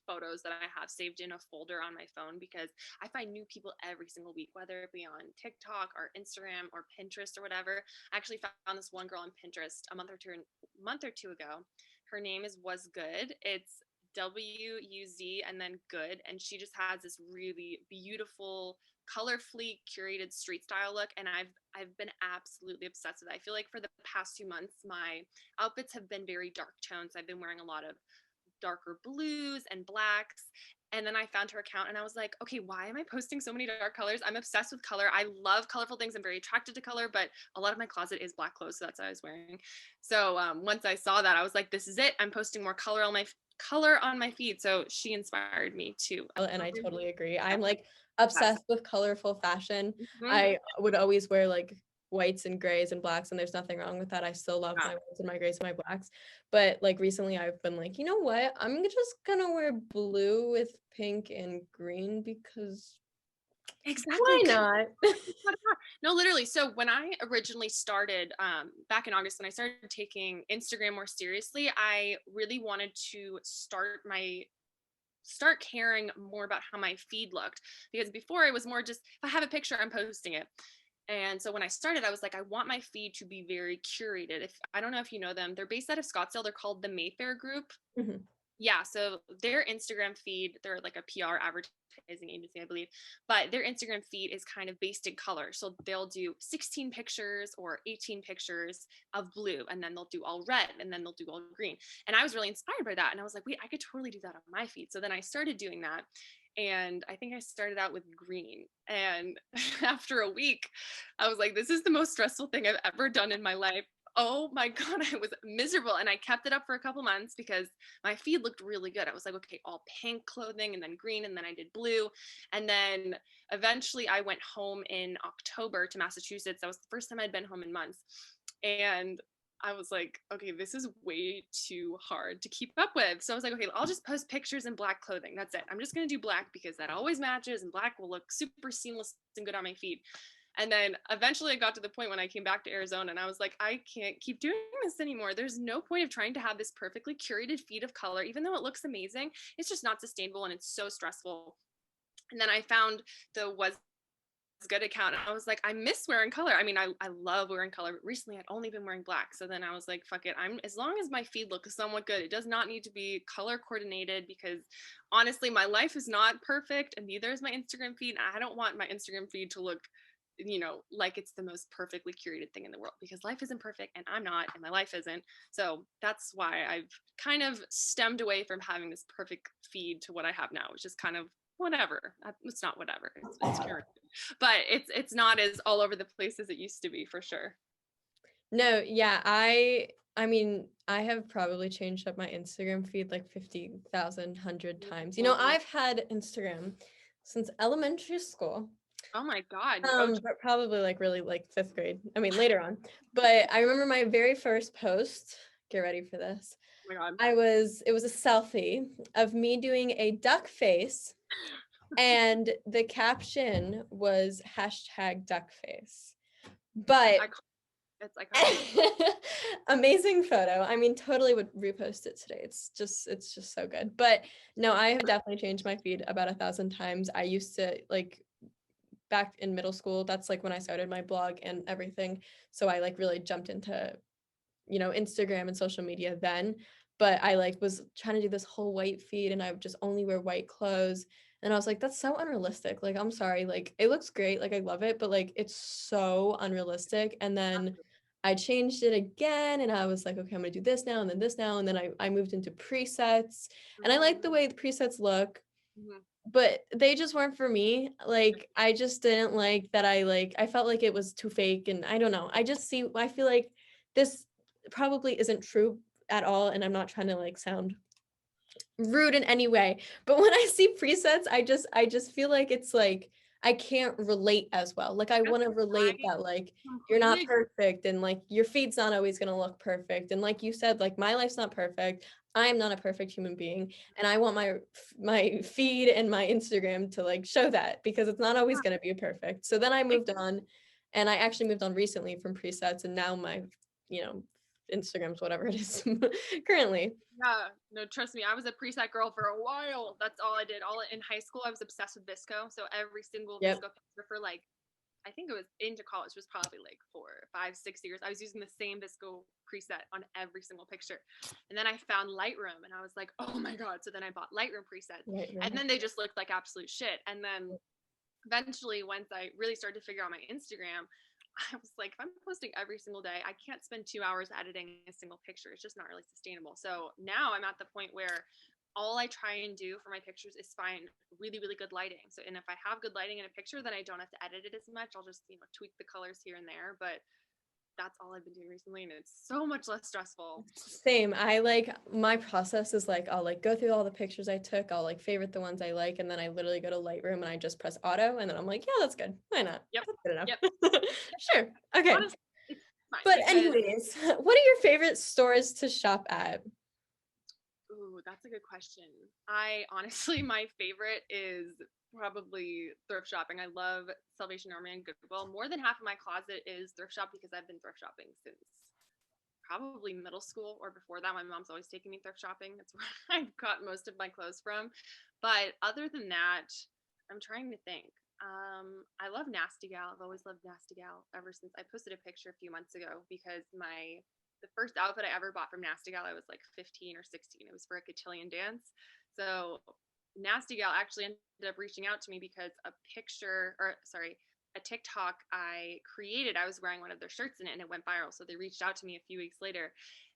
photos that I have saved in a folder on my phone, because I find new people every single week, whether it be on TikTok or Instagram or Pinterest or whatever. I actually found this one girl on Pinterest a month or two ago. Her name is Was Good. It's WUZ and then good. And she just has this really beautiful, colorfully curated street style look. And I've been absolutely obsessed with it. I feel like for the past 2 months, my outfits have been very dark tones. I've been wearing a lot of darker blues and blacks. And then I found her account and I was like, okay, why am I posting so many dark colors? I'm obsessed with color. I love colorful things. I'm very attracted to color, but a lot of my closet is black clothes. So that's what I was wearing. So once I saw that, I was like, this is it. I'm posting more color on my feed. So she inspired me too. And I totally agree. I'm like obsessed with colorful fashion. Mhm. I would always wear like whites and grays and blacks, and there's nothing wrong with that. I still love Yeah. my whites and my grays and my blacks. But like recently I've been like, you know what? I'm just gonna wear blue with pink and green because Exactly. why not? No, literally. So when I originally started, back in August, when I started taking Instagram more seriously, I really wanted to start caring more about how my feed looked, because before it was more just if I have a picture, I'm posting it. And so when I started, I was like, I want my feed to be very curated. If I don't know if you know them, they're based out of Scottsdale. They're called the Mayfair Group. Mhm. Yeah, so their Instagram feed, they're like a PR advertising agency, I believe, but their Instagram feed is kind of based in color. So they'll do 16 pictures or 18 pictures of blue, and then they'll do all red, and then they'll do all green. And I was really inspired by that. And I was like, wait, I could totally do that on my feed. So then I started doing that. And I think I started out with green. And after a week, I was like, this is the most stressful thing I've ever done in my life. Oh my God, I was miserable. And I kept it up for a couple months because my feed looked really good. I was like, okay, all pink clothing and then green, and then I did blue. And then eventually I went home in October to Massachusetts. That was the first time I'd been home in months. And I was like, okay, this is way too hard to keep up with. So I was like, okay, I'll just post pictures in black clothing. That's it. I'm just going to do black because that always matches and black will look super seamless and good on my feed. And then eventually I got to the point when I came back to Arizona and I was like, I can't keep doing this anymore. There's no point of trying to have this perfectly curated feed of color, even though it looks amazing. It's just not sustainable and it's so stressful. And then I found the Was Good account and I was like, I miss wearing color. I mean, I love wearing color, but recently I'd only been wearing black. So then I was like, fuck it. I'm as long as my feed looks somewhat good, it does not need to be color coordinated, because honestly, my life is not perfect and neither is my Instagram feed. And I don't want my Instagram feed to look, like it's the most perfectly curated thing in the world, because life isn't perfect and I'm not, and my life isn't. So that's why I've kind of stemmed away from having this perfect feed to what I have now, which is kind of whatever. It's not whatever. It's curated, but it's not as all over the place as it used to be, for sure. No, yeah, I mean, I have probably changed up my Instagram feed like 50,000, 100 times. You know, I've had Instagram since elementary school. Oh my God. Oh But probably like really like 5th grade. I mean, later on. But I remember my very first post, get ready for this. my God. It was a selfie of me doing a duck face, and the caption was #duckface. But It's iconic. amazing photo. I mean, totally would repost it today. It's just so good. But no, I have definitely changed my feed about 1,000 times. I used to like back in middle school, that's like when I started my blog and everything. So I like really jumped into, Instagram and social media then. But I like was trying to do this whole white feed and I would just only wear white clothes. And I was like, that's so unrealistic. Like, I'm sorry. Like, it looks great. Like, I love it, but like, it's so unrealistic. And then I changed it again and I was like, okay, I'm gonna do this now and then this now. And then I moved into presets and I like the way the presets look, Mhm. but they just weren't for me. Like, I just didn't like that. I felt like it was too fake and I don't know. I feel like this probably isn't true at all. And I'm not trying to like sound rude in any way, but when I see presets, I just feel like it's like I can't relate as well. Like I Yes, want to I relate that like you're completely not agree. perfect and like your feed's not always going to look perfect, and like you said, like my life's not perfect. I am not a perfect human being, and I want my feed and my Instagram to like show that, because it's not always going to be perfect. So then I moved on, and I actually moved on recently from presets, and now my, you know, Instagram's whatever it is currently. Yeah, no, trust me, I was a preset girl for a while. That's all I did. All in high school, I was obsessed with Visco. So every single Yep. Visco picture for like I think it was into college, was probably like 4, 5, 6 years. I was using the same VSCO preset on every single picture. And then I found Lightroom and I was like, oh my God. So then I bought Lightroom presets and then they just looked like absolute shit. And then eventually, once I really started to figure out my Instagram, I was like, if I'm posting every single day, I can't spend 2 hours editing a single picture. It's just not really sustainable. So now I'm at the point where all I try and do for my pictures is find really, really good lighting. So, and if I have good lighting in a picture, then I don't have to edit it as much. I'll just, tweak the colors here and there. But that's all I've been doing recently. And it's so much less stressful. Same. My process is like, I'll like go through all the pictures I took. I'll like favorite the ones I like. And then I literally go to Lightroom and I just press auto. And then I'm like, yeah, that's good. Why not? Yep. That's good enough. Yep. Sure. Okay. Honestly, but anyways, what are your favorite stores to shop at? Ooh, that's a good question. My favorite is probably thrift shopping. I love Salvation Army and Goodwill. More than half of my closet is thrift shop because I've been thrift shopping since probably middle school or before that. My mom's always taking me thrift shopping. That's where I've got most of my clothes from. But other than that, I'm trying to think. I love Nasty Gal. I've always loved Nasty Gal ever since I posted a picture a few months ago because the first outfit I ever bought from Nasty Gal, I was like 15 or 16. It was for a cotillion dance. So Nasty Gal actually ended up reaching out to me because a TikTok I created, I was wearing one of their shirts in it and it went viral. So they reached out to me a few weeks later.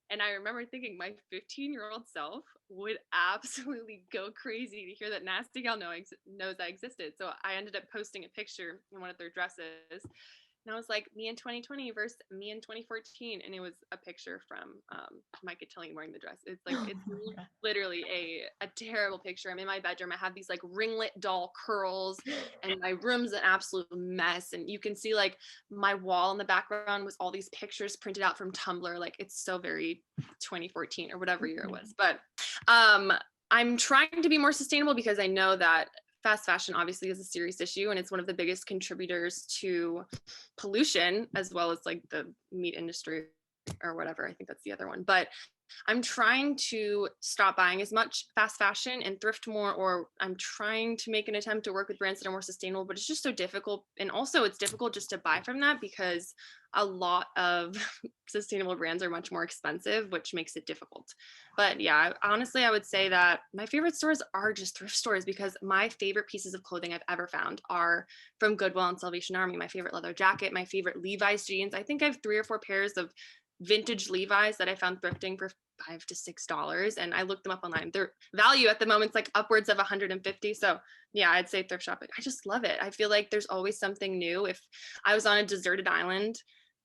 And I remember thinking my 15-year-old self would absolutely go crazy to hear that Nasty Gal knows I existed. So I ended up posting a picture in one of their dresses. And I was like, me in 2020 versus me in 2014. And it was a picture from my cotillion wearing the dress. It's like, it's literally a terrible picture. I'm in my bedroom. I have these like ringlet doll curls and my room's an absolute mess. And you can see like my wall in the background was all these pictures printed out from Tumblr. Like it's so very 2014 or whatever year it was. But I'm trying to be more sustainable because I know that fast fashion obviously is a serious issue and it's one of the biggest contributors to pollution as well as like the meat industry or whatever. I think that's the other one. But I'm trying to stop buying as much fast fashion and thrift more, or I'm trying to make an attempt to work with brands that are more sustainable, but it's just so difficult. And also it's difficult just to buy from that because a lot of sustainable brands are much more expensive, which makes it difficult. But yeah, honestly, I would say that my favorite stores are just thrift stores because my favorite pieces of clothing I've ever found are from Goodwill and Salvation Army. My favorite leather jacket, my favorite Levi's jeans. I think I have 3 or 4 pairs of vintage Levi's that I found thrifting for $5 to $6, and I looked them up online. Their value at the moment's like upwards of 150. So yeah, I'd say thrift shopping. I just love it. I feel like there's always something new. If I was on a deserted island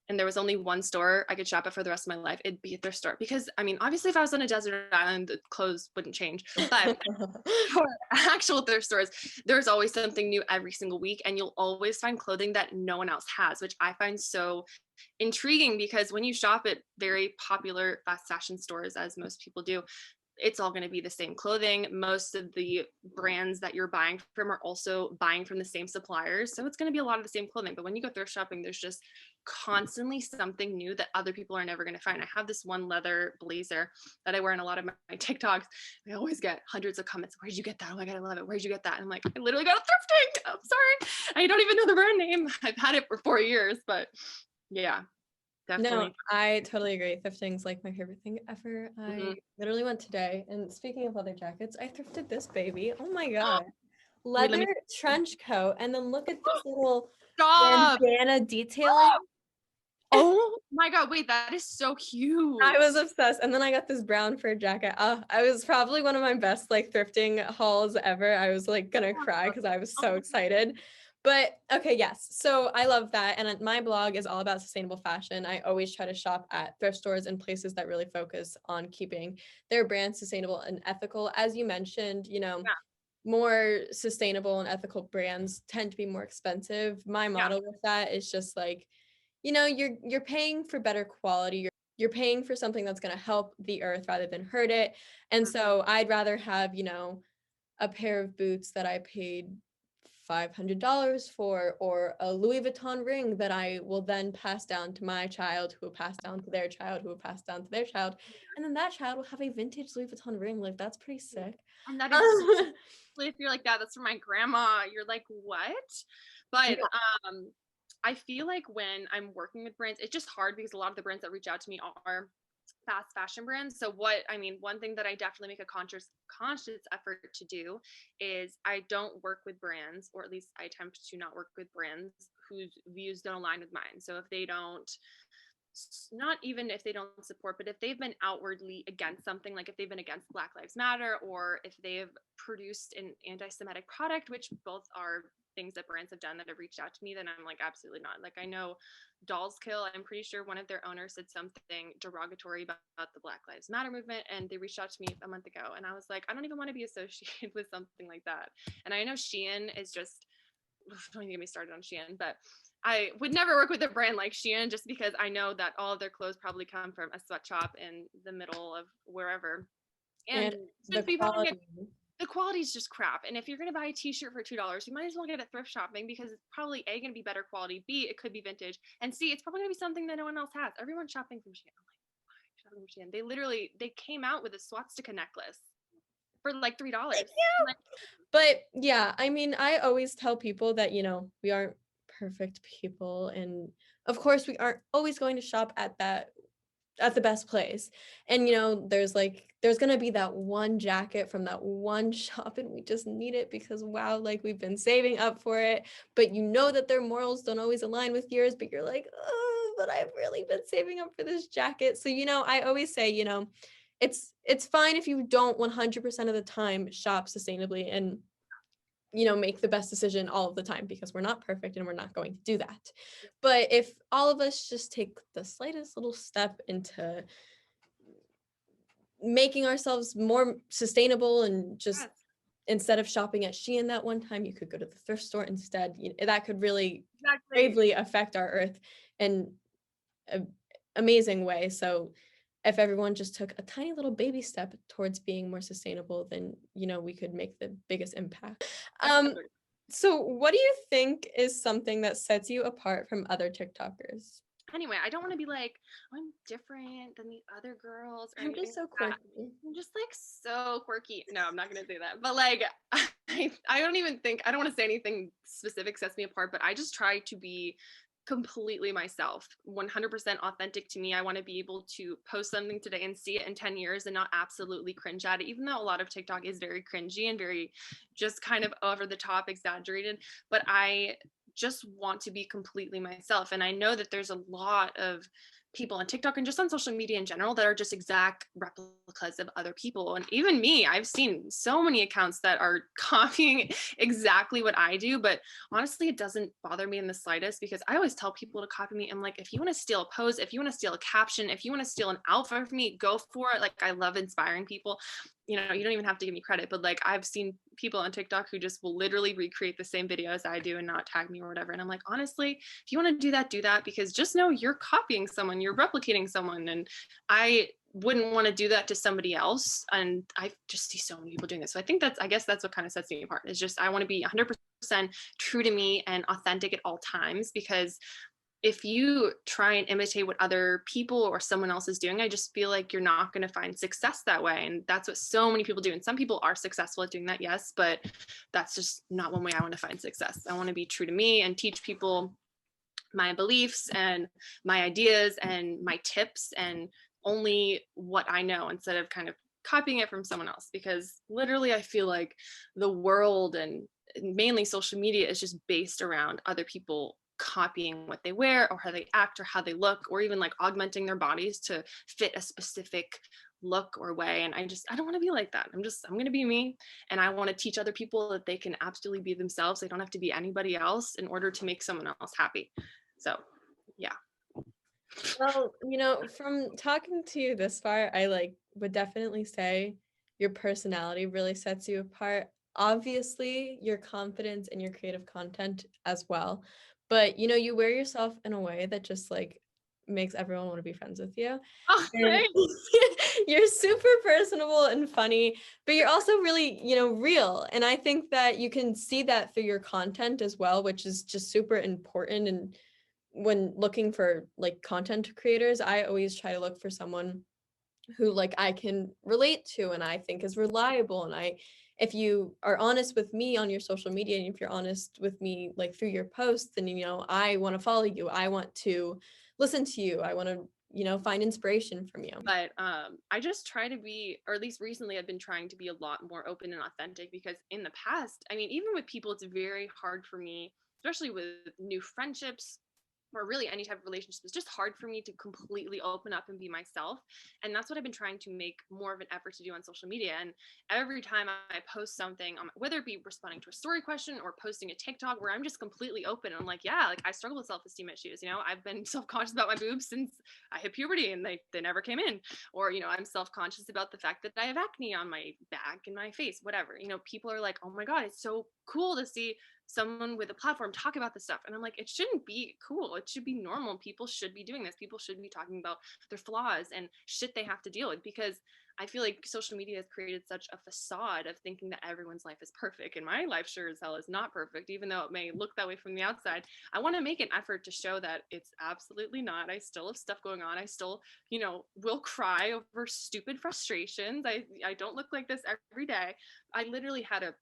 and there was only one store I could shop at for the rest of my life, it'd be a thrift store. Because I mean, obviously if I was on a desert island, the clothes wouldn't change. But for actual thrift stores, there's always something new every single week. And you'll always find clothing that no one else has, which I find so intriguing because when you shop at very popular fast fashion stores, as most people do, it's all going to be the same clothing. Most of the brands that you're buying from are also buying from the same suppliers. So it's going to be a lot of the same clothing. But when you go thrift shopping, there's just constantly something new that other people are never going to find. I have this one leather blazer that I wear in a lot of my TikToks. I always get hundreds of comments. Where'd you get that? Oh my God, I love it. Where'd you get that? And I'm like, I literally got it thrifting. I'm sorry. I don't even know the brand name. I've had it for 4 years, but yeah, definitely. No, I totally agree. Thrifting's like my favorite thing ever. I literally went today, and speaking of leather jackets, I thrifted this baby. Oh my God. Leather trench coat, and then look at this little bandana detailing. Oh my God, wait, that is so cute. I was obsessed. And then I got this brown fur jacket. I was probably one of my best like thrifting hauls ever. I was like gonna cry because I was so excited. But okay, yes. So I love that. And my blog is all about sustainable fashion. I always try to shop at thrift stores and places that really focus on keeping their brand sustainable and ethical. As you mentioned, more sustainable and ethical brands tend to be more expensive. My model with that is just like, you're paying for better quality. You're paying for something that's going to help the earth rather than hurt it. And so I'd rather have, a pair of boots that I paid $500 for, or a Louis Vuitton ring that I will then pass down to my child, who will pass down to their child, who will pass down to their child. And then that child will have a vintage Louis Vuitton ring. Like, that's pretty sick. And that is, if you're like, that's for my grandma, you're like, what? But I feel like when I'm working with brands, it's just hard because a lot of the brands that reach out to me are fast fashion brands. So one thing that I definitely make a conscious effort to do is I don't work with brands, or at least I attempt to not work with brands whose views don't align with mine. So if they don't, not even if they don't support, but if they've been outwardly against something, like if they've been against Black Lives Matter, or if they've produced an anti-Semitic product, which both are things that brands have done that have reached out to me, then I'm like, absolutely not. Like, I know Dolls Kill, I'm pretty sure one of their owners said something derogatory about the Black Lives Matter movement, and they reached out to me a month ago, and I was like, I don't even want to be associated with something like that. And I know Shein is just, don't even get me started on Shein, but I would never work with a brand like Shein just because I know that all of their clothes probably come from a sweatshop in the middle of wherever. And And the since people don't get, quality. the quality is just crap. And if you're going to buy a t-shirt for $2, you might as well get it thrift shopping, because it's probably A, going to be better quality, B, it could be vintage, and C, it's probably going to be something that no one else has. Everyone's shopping from Shein. I'm like, why shopping from Shein? They came out with a swastika necklace for like $3. Yeah. Like, But yeah, I mean, I always tell people that, we aren't perfect people. And of course, we aren't always going to shop at the best place. And, there's going to be that one jacket from that one shop, and we just need it because, wow, like we've been saving up for it. But that their morals don't always align with yours, but you're like, oh, but I've really been saving up for this jacket. So, I always say, it's fine if you don't 100% of the time shop sustainably and make the best decision all of the time, because we're not perfect and we're not going to do that. But if all of us just take the slightest little step into making ourselves more sustainable, and just yes, instead of shopping at Shein that one time, you could go to the thrift store instead. That could really exactly. gravely affect our earth in an amazing way. So if everyone just took a tiny little baby step towards being more sustainable, then we could make the biggest impact. So what do you think is something that sets you apart from other TikTokers? Anyway, I don't want to be like, oh, I'm different than the other girls or I'm anything just so like that. quirky. I'm just like so quirky. No, I'm not gonna say that. But like, I don't even think, I don't want to say anything specific sets me apart, but I just try to be completely myself, 100% authentic to me. I want to be able to post something today and see it in 10 years and not absolutely cringe at it, even though a lot of TikTok is very cringy and very just kind of over the top, exaggerated. But I just want to be completely myself. And I know that there's a lot of people on TikTok and just on social media in general that are just exact replicas of other people. And even me, I've seen so many accounts that are copying exactly what I do. But honestly, it doesn't bother me in the slightest, because I always tell people to copy me. I'm like, if you want to steal a pose, if you want to steal a caption, if you want to steal an outfit from me, go for it. Like, I love inspiring people. You don't even have to give me credit, but like, I've seen people on TikTok who just will literally recreate the same video as I do and not tag me or whatever. And I'm like, honestly, if you want to do that, because just know you're copying someone, you're replicating someone. And I wouldn't want to do that to somebody else. And I just see so many people doing this. So I guess that's what kind of sets me apart, is just, I want to be 100% true to me and authentic at all times, because if you try and imitate what other people or someone else is doing, I just feel like you're not going to find success that way. And that's what so many people do. And some people are successful at doing that, yes, but that's just not one way I want to find success. I want to be true to me and teach people my beliefs and my ideas and my tips and only what I know, instead of kind of copying it from someone else. Because literally, I feel like the world, and mainly social media, is just based around other people copying what they wear or how they act or how they look, or even like augmenting their bodies to fit a specific look or way. And I don't want to be like that. I'm going to be me. And I want to teach other people that they can absolutely be themselves. They don't have to be anybody else in order to make someone else happy. So yeah. Well, from talking to you this far, I would definitely say your personality really sets you apart. Obviously, your confidence and your creative content as well. But you wear yourself in a way that just makes everyone want to be friends with you. Oh, And thanks. you're super personable and funny, but you're also really, real. And I think that you can see that through your content as well, which is just super important. And when looking for content creators, I always try to look for someone who I can relate to and I think is reliable, and I if you are honest with me on your social media, and if you're honest with me like through your posts, then I want to follow you. I want to listen to you. I want to, find inspiration from you. But I just try to be, or at least recently I've been trying to be a lot more open and authentic, because in the past, I mean, even with people, it's very hard for me, especially with new friendships or really any type of relationship. It's just hard for me to completely open up and be myself. And that's what I've been trying to make more of an effort to do on social media. And every time I post something, whether it be responding to a story question or posting a TikTok where I'm just completely open, I'm like, yeah, like I struggle with self-esteem issues. I've been self-conscious about my boobs since I hit puberty and they never came in. Or, I'm self-conscious about the fact that I have acne on my back and my face, whatever. People are like, oh my God, it's so cool to see someone with a platform talk about this stuff. And I'm like, it shouldn't be cool. It should be normal. People should be doing this. People should be talking about their flaws and shit they have to deal with, because I feel like social media has created such a facade of thinking that everyone's life is perfect. And my life sure as hell is not perfect, even though it may look that way from the outside. I want to make an effort to show that it's absolutely not. I still have stuff going on. I still, will cry over stupid frustrations. I don't look like this every day. I literally had a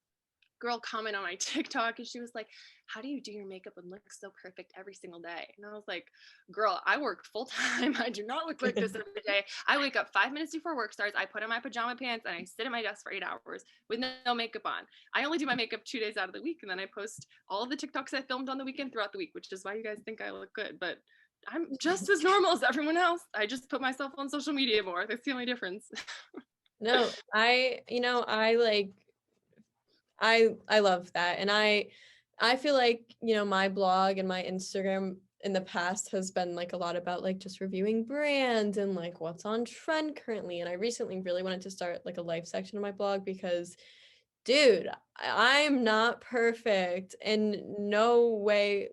girl comment on my TikTok and she was like, how do you do your makeup and look so perfect every single day? And I was like, girl, I work full time. I do not look like this every day. I wake up 5 minutes before work starts. I put on my pajama pants and I sit at my desk for 8 hours with no makeup on. I only do my makeup 2 days out of the week. And then I post all of the TikToks I filmed on the weekend throughout the week, which is why you guys think I look good. But I'm just as normal as everyone else. I just put myself on social media more. That's the only difference. No, I like I love that. And I feel like, my blog and my Instagram in the past has been like a lot about like just reviewing brands and like what's on trend currently. And I recently really wanted to start like a life section of my blog because dude, I'm not perfect in no way.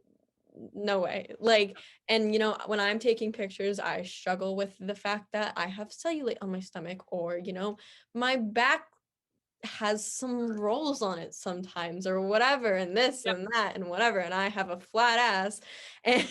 No way. Like, and when I'm taking pictures, I struggle with the fact that I have cellulite on my stomach, or, my back has some rolls on it sometimes or whatever, and this Yep. and that and whatever, and I have a flat ass, and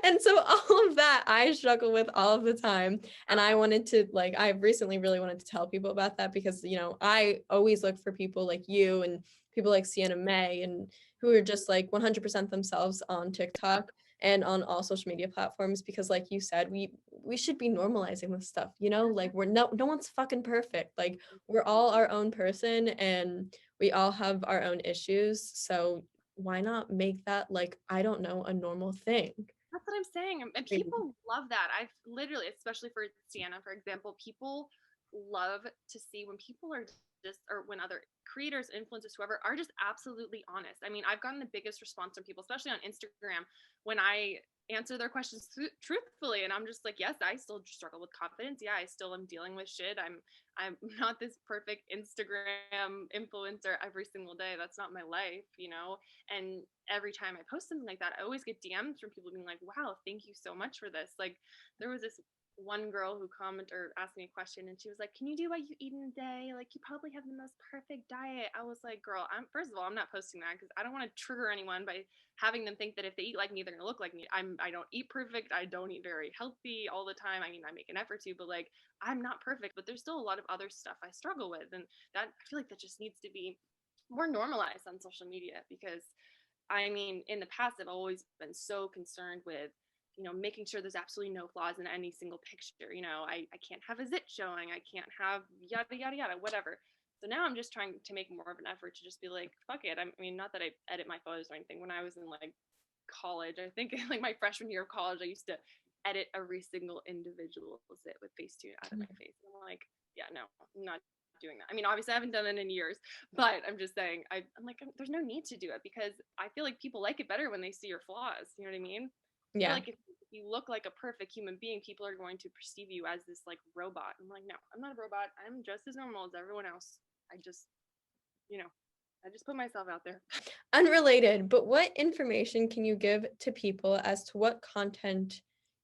and so all of that I struggle with all of the time. And I wanted to like I've recently really wanted to tell people about that, because I always look for people like you and people like Sienna May, and who are just like 100% themselves on TikTok and on all social media platforms, because like you said, we should be normalizing this stuff, like we're no one's fucking perfect. Like, we're all our own person and we all have our own issues, so why not make that, like, I don't know, a normal thing? That's what I'm saying. And people love that. I've literally, especially for Sienna, for example, people love to see when people are just, or when other creators, influencers, whoever are just absolutely honest. I mean, I've gotten the biggest response from people, especially on Instagram, when I answer their questions truthfully. And I'm just like, yes, I still struggle with confidence. Yeah, I still am dealing with shit. I'm not this perfect Instagram influencer every single day. That's not my life. And every time I post something like that, I always get DMs from people being like, wow, thank you so much for this. Like, there was this one girl who commented or asked me a question, and she was like, can you do what you eat in a day? Like, you probably have the most perfect diet. I was like, girl, first of all, I'm not posting that because I don't want to trigger anyone by having them think that if they eat like me, they're gonna look like me. I don't eat perfect. I don't eat very healthy all the time. I mean, I make an effort to, but like, I'm not perfect. But there's still a lot of other stuff I struggle with, and that I feel like that just needs to be more normalized on social media. Because I mean, in the past, I've always been so concerned with, making sure there's absolutely no flaws in any single picture. I can't have a zit showing. I can't have yada, yada, yada, whatever. So now I'm just trying to make more of an effort to just be like, fuck it. I mean, not that I edit my photos or anything. When I was in like college, I think like my freshman year of college, I used to edit every single individual zit with Facetune out of my face. And I'm like, yeah, no, I'm not doing that. I mean, obviously I haven't done it in years, but I'm just saying, I'm like, there's no need to do it, because I feel like people like it better when they see your flaws. You know what I mean? I feel Yeah. like if you look like a perfect human being, people are going to perceive you as this like robot. I'm like, no, I'm not a robot. I'm just as normal as everyone else. I just, you know, I just put myself out there. Unrelated, but what information can you give to people as to what content,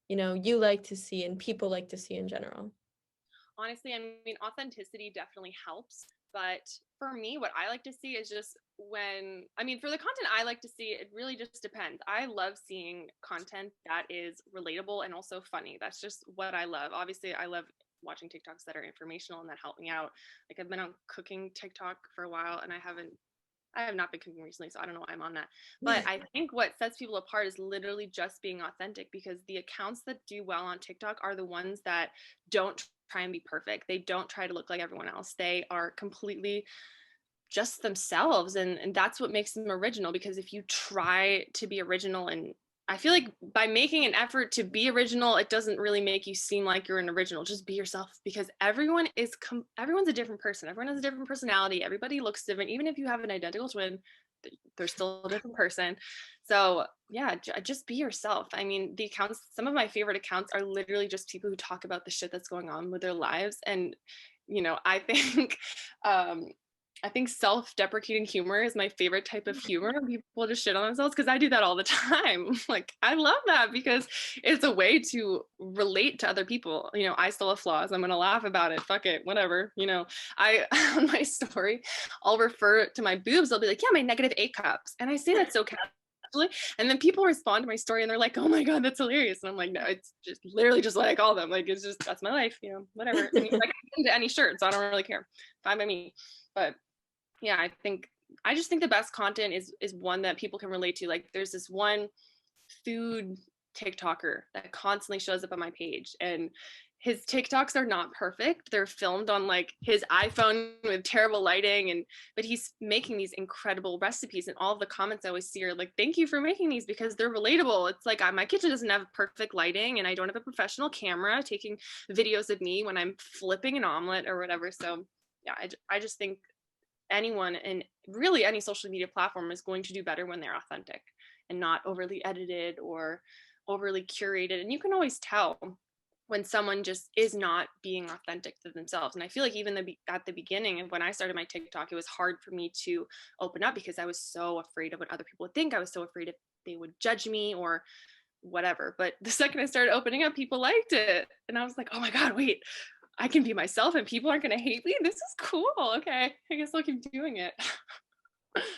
you like to see and people like to see in general? Honestly, I mean, authenticity definitely helps. But for me, what I like to see is just for the content I like to see, it really just depends. I love seeing content that is relatable and also funny. That's just what I love. Obviously, I love watching TikToks that are informational and that help me out. Like I've been on cooking TikTok for a while, and I have not been cooking recently, so I don't know why I'm on that. But I think what sets people apart is literally just being authentic, because the accounts that do well on TikTok are the ones that don't try and be perfect. They don't try to look like everyone else. They are completely just themselves, and that's what makes them original. Because if you try to be original, and I feel like by making an effort to be original, it doesn't really make you seem like you're an original. Just be yourself, because everyone's a different person. Everyone has a different personality. Everybody looks different. Even if you have an identical twin, they're still a different person. So yeah, just be yourself. I mean, the accounts, some of my favorite accounts are literally just people who talk about the shit that's going on with their lives. And I think I think self-deprecating humor is my favorite type of humor. People just shit on themselves, because I do that all the time. Like, I love that, because it's a way to relate to other people. I still have flaws. I'm gonna laugh about it. Fuck it, whatever. I on my story, I'll refer to my boobs. I'll be like, yeah, my -8 cups, and I say that so casually. And then people respond to my story, and they're like, oh my god, that's hilarious. And I'm like, no, it's just literally just what I call them. Like, it's just, that's my life. Whatever. I mean, like, I can into any shirt, so I don't really care. Fine by me. But yeah, I just think the best content is one that people can relate to. Like, there's this one food TikToker that constantly shows up on my page, and his TikToks are not perfect. They're filmed on like his iPhone with terrible lighting, but he's making these incredible recipes, and all of the comments I always see are like, thank you for making these, because they're relatable. It's like, my kitchen doesn't have perfect lighting, and I don't have a professional camera taking videos of me when I'm flipping an omelet or whatever. So yeah, I just think anyone in really any social media platform is going to do better when they're authentic and not overly edited or overly curated. And you can always tell when someone just is not being authentic to themselves. And I feel like even at the beginning of when I started my TikTok, it was hard for me to open up, because I was so afraid of what other people would think. I was so afraid if they would judge me or whatever. But the second I started opening up, people liked it. And I was like, oh my God, wait, I can be myself and people aren't going to hate me. This is cool. Okay, I guess I'll keep doing it.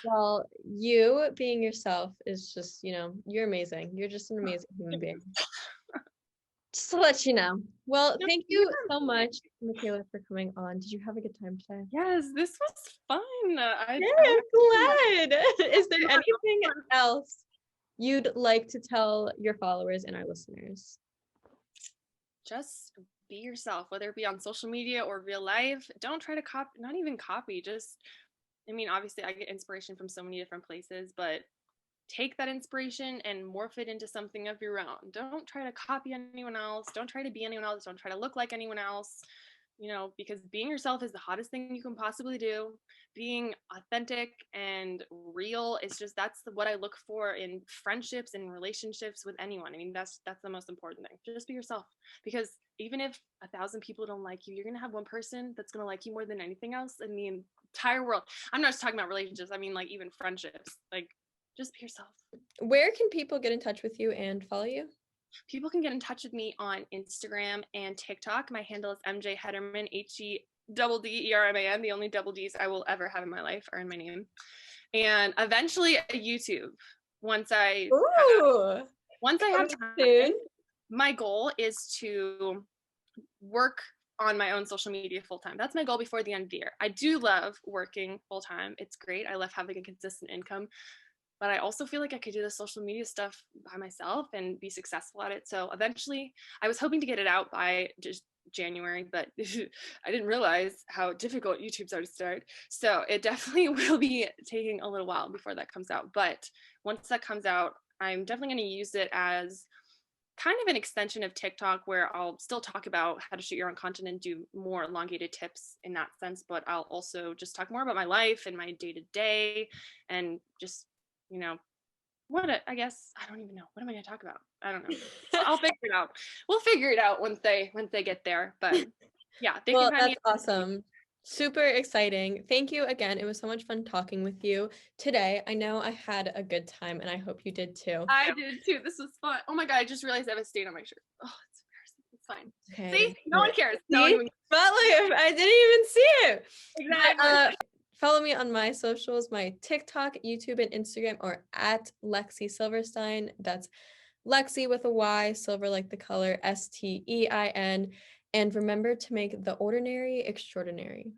Well, you being yourself is just, you're amazing. You're just an amazing human being. Just to let you know. Well, thank you so much, Michaela, for coming on. Did you have a good time today? Yes, this was fun. I'm glad. Is there anything else you'd like to tell your followers and our listeners? Just be yourself, whether it be on social media or real life. Don't try to copy, not even copy, just, I mean, obviously I get inspiration from so many different places, but take that inspiration and morph it into something of your own. Don't try to copy anyone else. Don't try to be anyone else. Don't try to look like anyone else, because being yourself is the hottest thing you can possibly do. Being authentic and real is just, that's what I look for in friendships and relationships with anyone. I mean, that's the most important thing. Just be yourself, because even if 1,000 people don't like you, you're going to have one person that's going to like you more than anything else in the entire world. I'm not just talking about relationships. I mean, like, even friendships. Like, just be yourself. Where can people get in touch with you and follow you? People can get in touch with me on Instagram and TikTok. My handle is MJ Hedderman, HEDDERMAN. The only double D's I will ever have in my life are in my name. And eventually a YouTube. Once I have time, my goal is to work on my own social media full time. That's my goal before the end of the year. I do love working full time. It's great. I love having a consistent income. But I also feel like I could do the social media stuff by myself and be successful at it. So eventually, I was hoping to get it out by just January, but I didn't realize how difficult YouTube's are to start. So it definitely will be taking a little while before that comes out. But once that comes out, I'm definitely going to use it as kind of an extension of TikTok, where I'll still talk about how to shoot your own content and do more elongated tips in that sense. But I'll also just talk more about my life and my day-to-day, and just, I guess, I don't even know. What am I going to talk about? I don't know. I'll figure it out. We'll figure it out once they get there. But yeah, well, that's awesome. Super exciting. Thank you again. It was so much fun talking with you today. I know I had a good time, and I hope you did too. I did too. This was fun. Oh my God, I just realized I have a stain on my shirt. Oh, it's embarrassing. It's fine. Okay. See? No one cares. No one even... But like, I didn't even see it. Exactly. Follow me on my socials, my TikTok, YouTube, and Instagram, or at Lexy Silverstein. That's Lexi with a Y, silver like the color, STEIN. And remember to make the ordinary extraordinary.